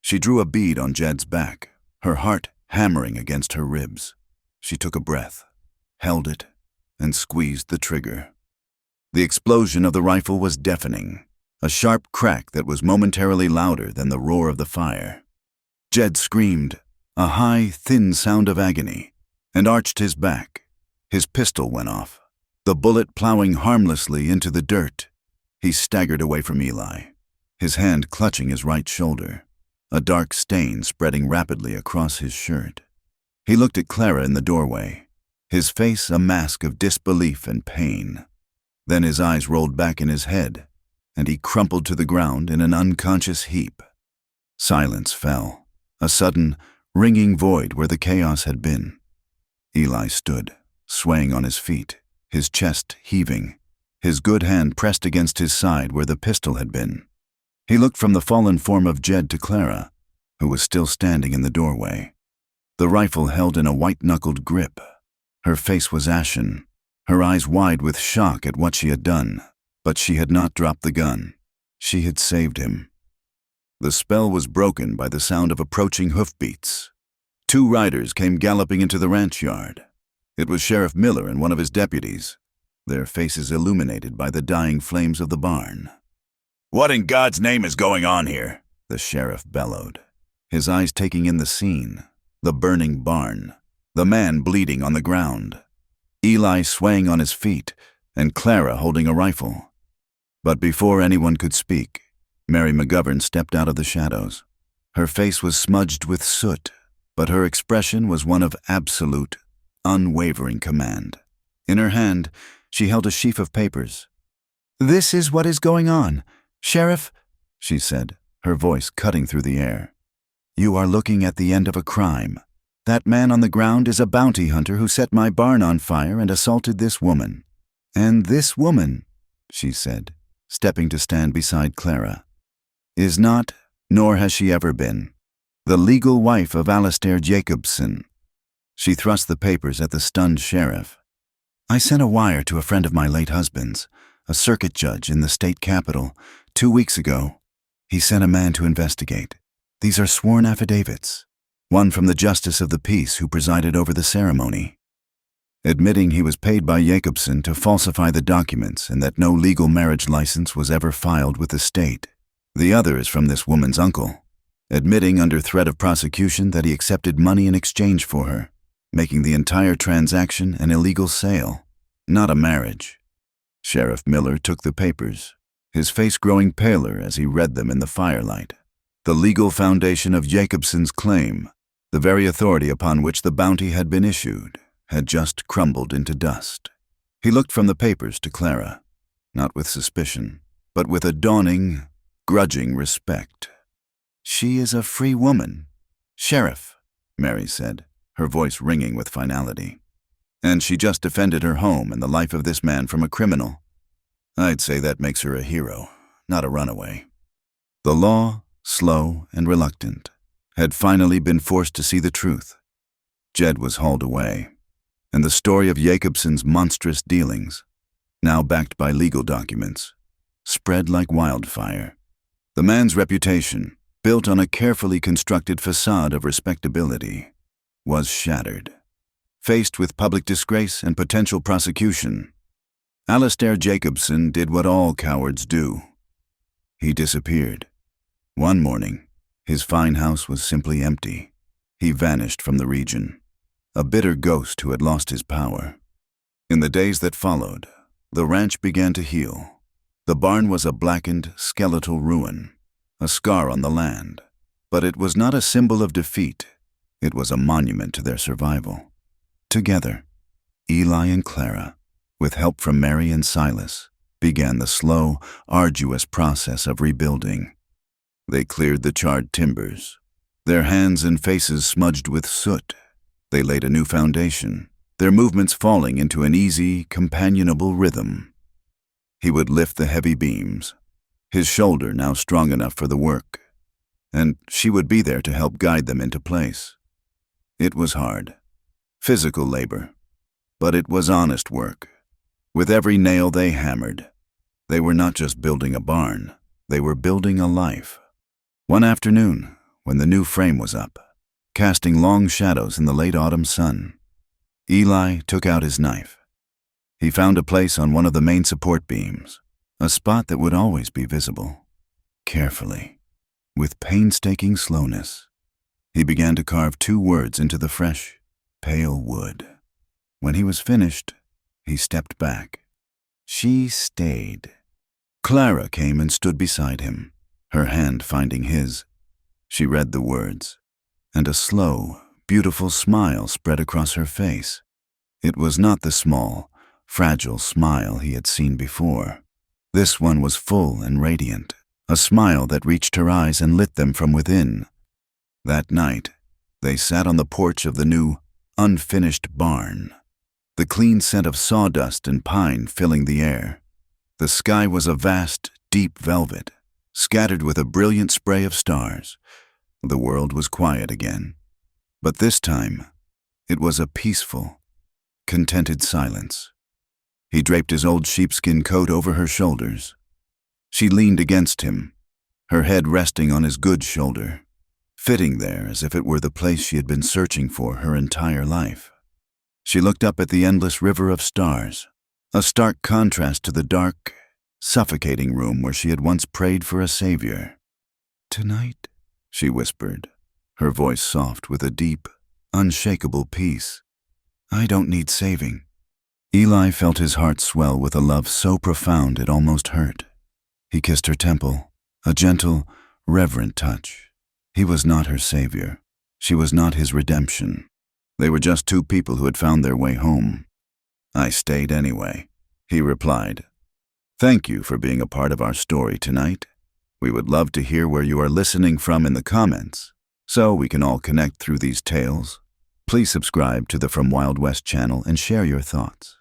She drew a bead on Jed's back, her heart hammering against her ribs. She took a breath, held it, and squeezed the trigger. The explosion of the rifle was deafening, a sharp crack that was momentarily louder than the roar of the fire. Jed screamed, a high, thin sound of agony, and arched his back. His pistol went off, the bullet plowing harmlessly into the dirt. He staggered away from Eli, his hand clutching his right shoulder, a dark stain spreading rapidly across his shirt. He looked at Clara in the doorway, his face a mask of disbelief and pain. Then his eyes rolled back in his head, and he crumpled to the ground in an unconscious heap. Silence fell, a sudden, ringing void where the chaos had been. Eli stood, swaying on his feet, his chest heaving, his good hand pressed against his side where the pistol had been. He looked from the fallen form of Jed to Clara, who was still standing in the doorway, the rifle held in a white-knuckled grip. Her face was ashen, her eyes wide with shock at what she had done, but she had not dropped the gun. She had saved him. The spell was broken by the sound of approaching hoofbeats. Two riders came galloping into the ranch yard. It was Sheriff Miller and one of his deputies, their faces illuminated by the dying flames of the barn. "What in God's name is going on here?" the sheriff bellowed, his eyes taking in the scene, the burning barn, the man bleeding on the ground, Eli swaying on his feet, and Clara holding a rifle. But before anyone could speak, Mary McGovern stepped out of the shadows. Her face was smudged with soot, but her expression was one of absolute, unwavering command. In her hand, she held a sheaf of papers. "This is what is going on. Sheriff," she said, her voice cutting through the air. "You are looking at the end of a crime. That man on the ground is a bounty hunter who set my barn on fire and assaulted this woman. And this woman," she said, stepping to stand beside Clara, "is not, nor has she ever been, the legal wife of Alistair Jacobson." She thrust the papers at the stunned sheriff. "I sent a wire to a friend of my late husband's, a circuit judge in the state capital, 2 weeks ago. He sent a man to investigate. These are sworn affidavits. one from the justice of the peace who presided over the ceremony, admitting he was paid by Jacobson to falsify the documents and that no legal marriage license was ever filed with the state. The other is from this woman's uncle, admitting under threat of prosecution that he accepted money in exchange for her, making the entire transaction an illegal sale, not a marriage. Sheriff Miller took the papers, his face growing paler as he read them in the firelight. The legal foundation of Jacobson's claim, the very authority upon which the bounty had been issued, had just crumbled into dust. He looked from the papers to Clara, not with suspicion, but with a dawning, grudging respect. "She is a free woman, Sheriff," Mary said, her voice ringing with finality. "And she just defended her home and the life of this man from a criminal. I'd say that makes her a hero, not a runaway." The law, slow and reluctant, had finally been forced to see the truth. Jed was hauled away, and the story of Jacobson's monstrous dealings, now backed by legal documents, spread like wildfire. The man's reputation, built on a carefully constructed facade of respectability, was shattered. Faced with public disgrace and potential prosecution, Alastair Jacobson did what all cowards do. He disappeared. One morning, his fine house was simply empty. He vanished from the region, a bitter ghost who had lost his power. In the days that followed, the ranch began to heal. The barn was a blackened, skeletal ruin, a scar on the land. But it was not a symbol of defeat. It was a monument to their survival. Together, Eli and Clara, with help from Mary and Silas, began the slow, arduous process of rebuilding. They cleared the charred timbers, their hands and faces smudged with soot. They laid a new foundation, their movements falling into an easy, companionable rhythm. He would lift the heavy beams, his shoulder now strong enough for the work, and she would be there to help guide them into place. It was hard, physical labor, but it was honest work. With every nail they hammered, they were not just building a barn, they were building a life. One afternoon, when the new frame was up, casting long shadows in the late autumn sun, Eli took out his knife. He found a place on one of the main support beams, a spot that would always be visible. Carefully, with painstaking slowness, he began to carve 2 words into the fresh, pale wood. When he was finished, he stepped back. She stayed. Clara came and stood beside him, her hand finding his. She read the words, and a slow, beautiful smile spread across her face. It was not the small, fragile smile he had seen before. This one was full and radiant, a smile that reached her eyes and lit them from within. That night, they sat on the porch of the new, unfinished barn, the clean scent of sawdust and pine filling the air. The sky was a vast, deep velvet, scattered with a brilliant spray of stars. The world was quiet again, but this time, it was a peaceful, contented silence. He draped his old sheepskin coat over her shoulders. She leaned against him, her head resting on his good shoulder, fitting there as if it were the place she had been searching for her entire life. She looked up at the endless river of stars, a stark contrast to the dark, suffocating room where she had once prayed for a savior. "Tonight," she whispered, her voice soft with a deep, unshakable peace, "I don't need saving." Eli felt his heart swell with a love so profound it almost hurt. He kissed her temple, a gentle, reverent touch. He was not her savior. She was not his redemption. They were just 2 people who had found their way home. "I stayed anyway," he replied. "Thank you for being a part of our story tonight. We would love to hear where you are listening from in the comments, so we can all connect through these tales. Please subscribe to the From Wild West channel and share your thoughts.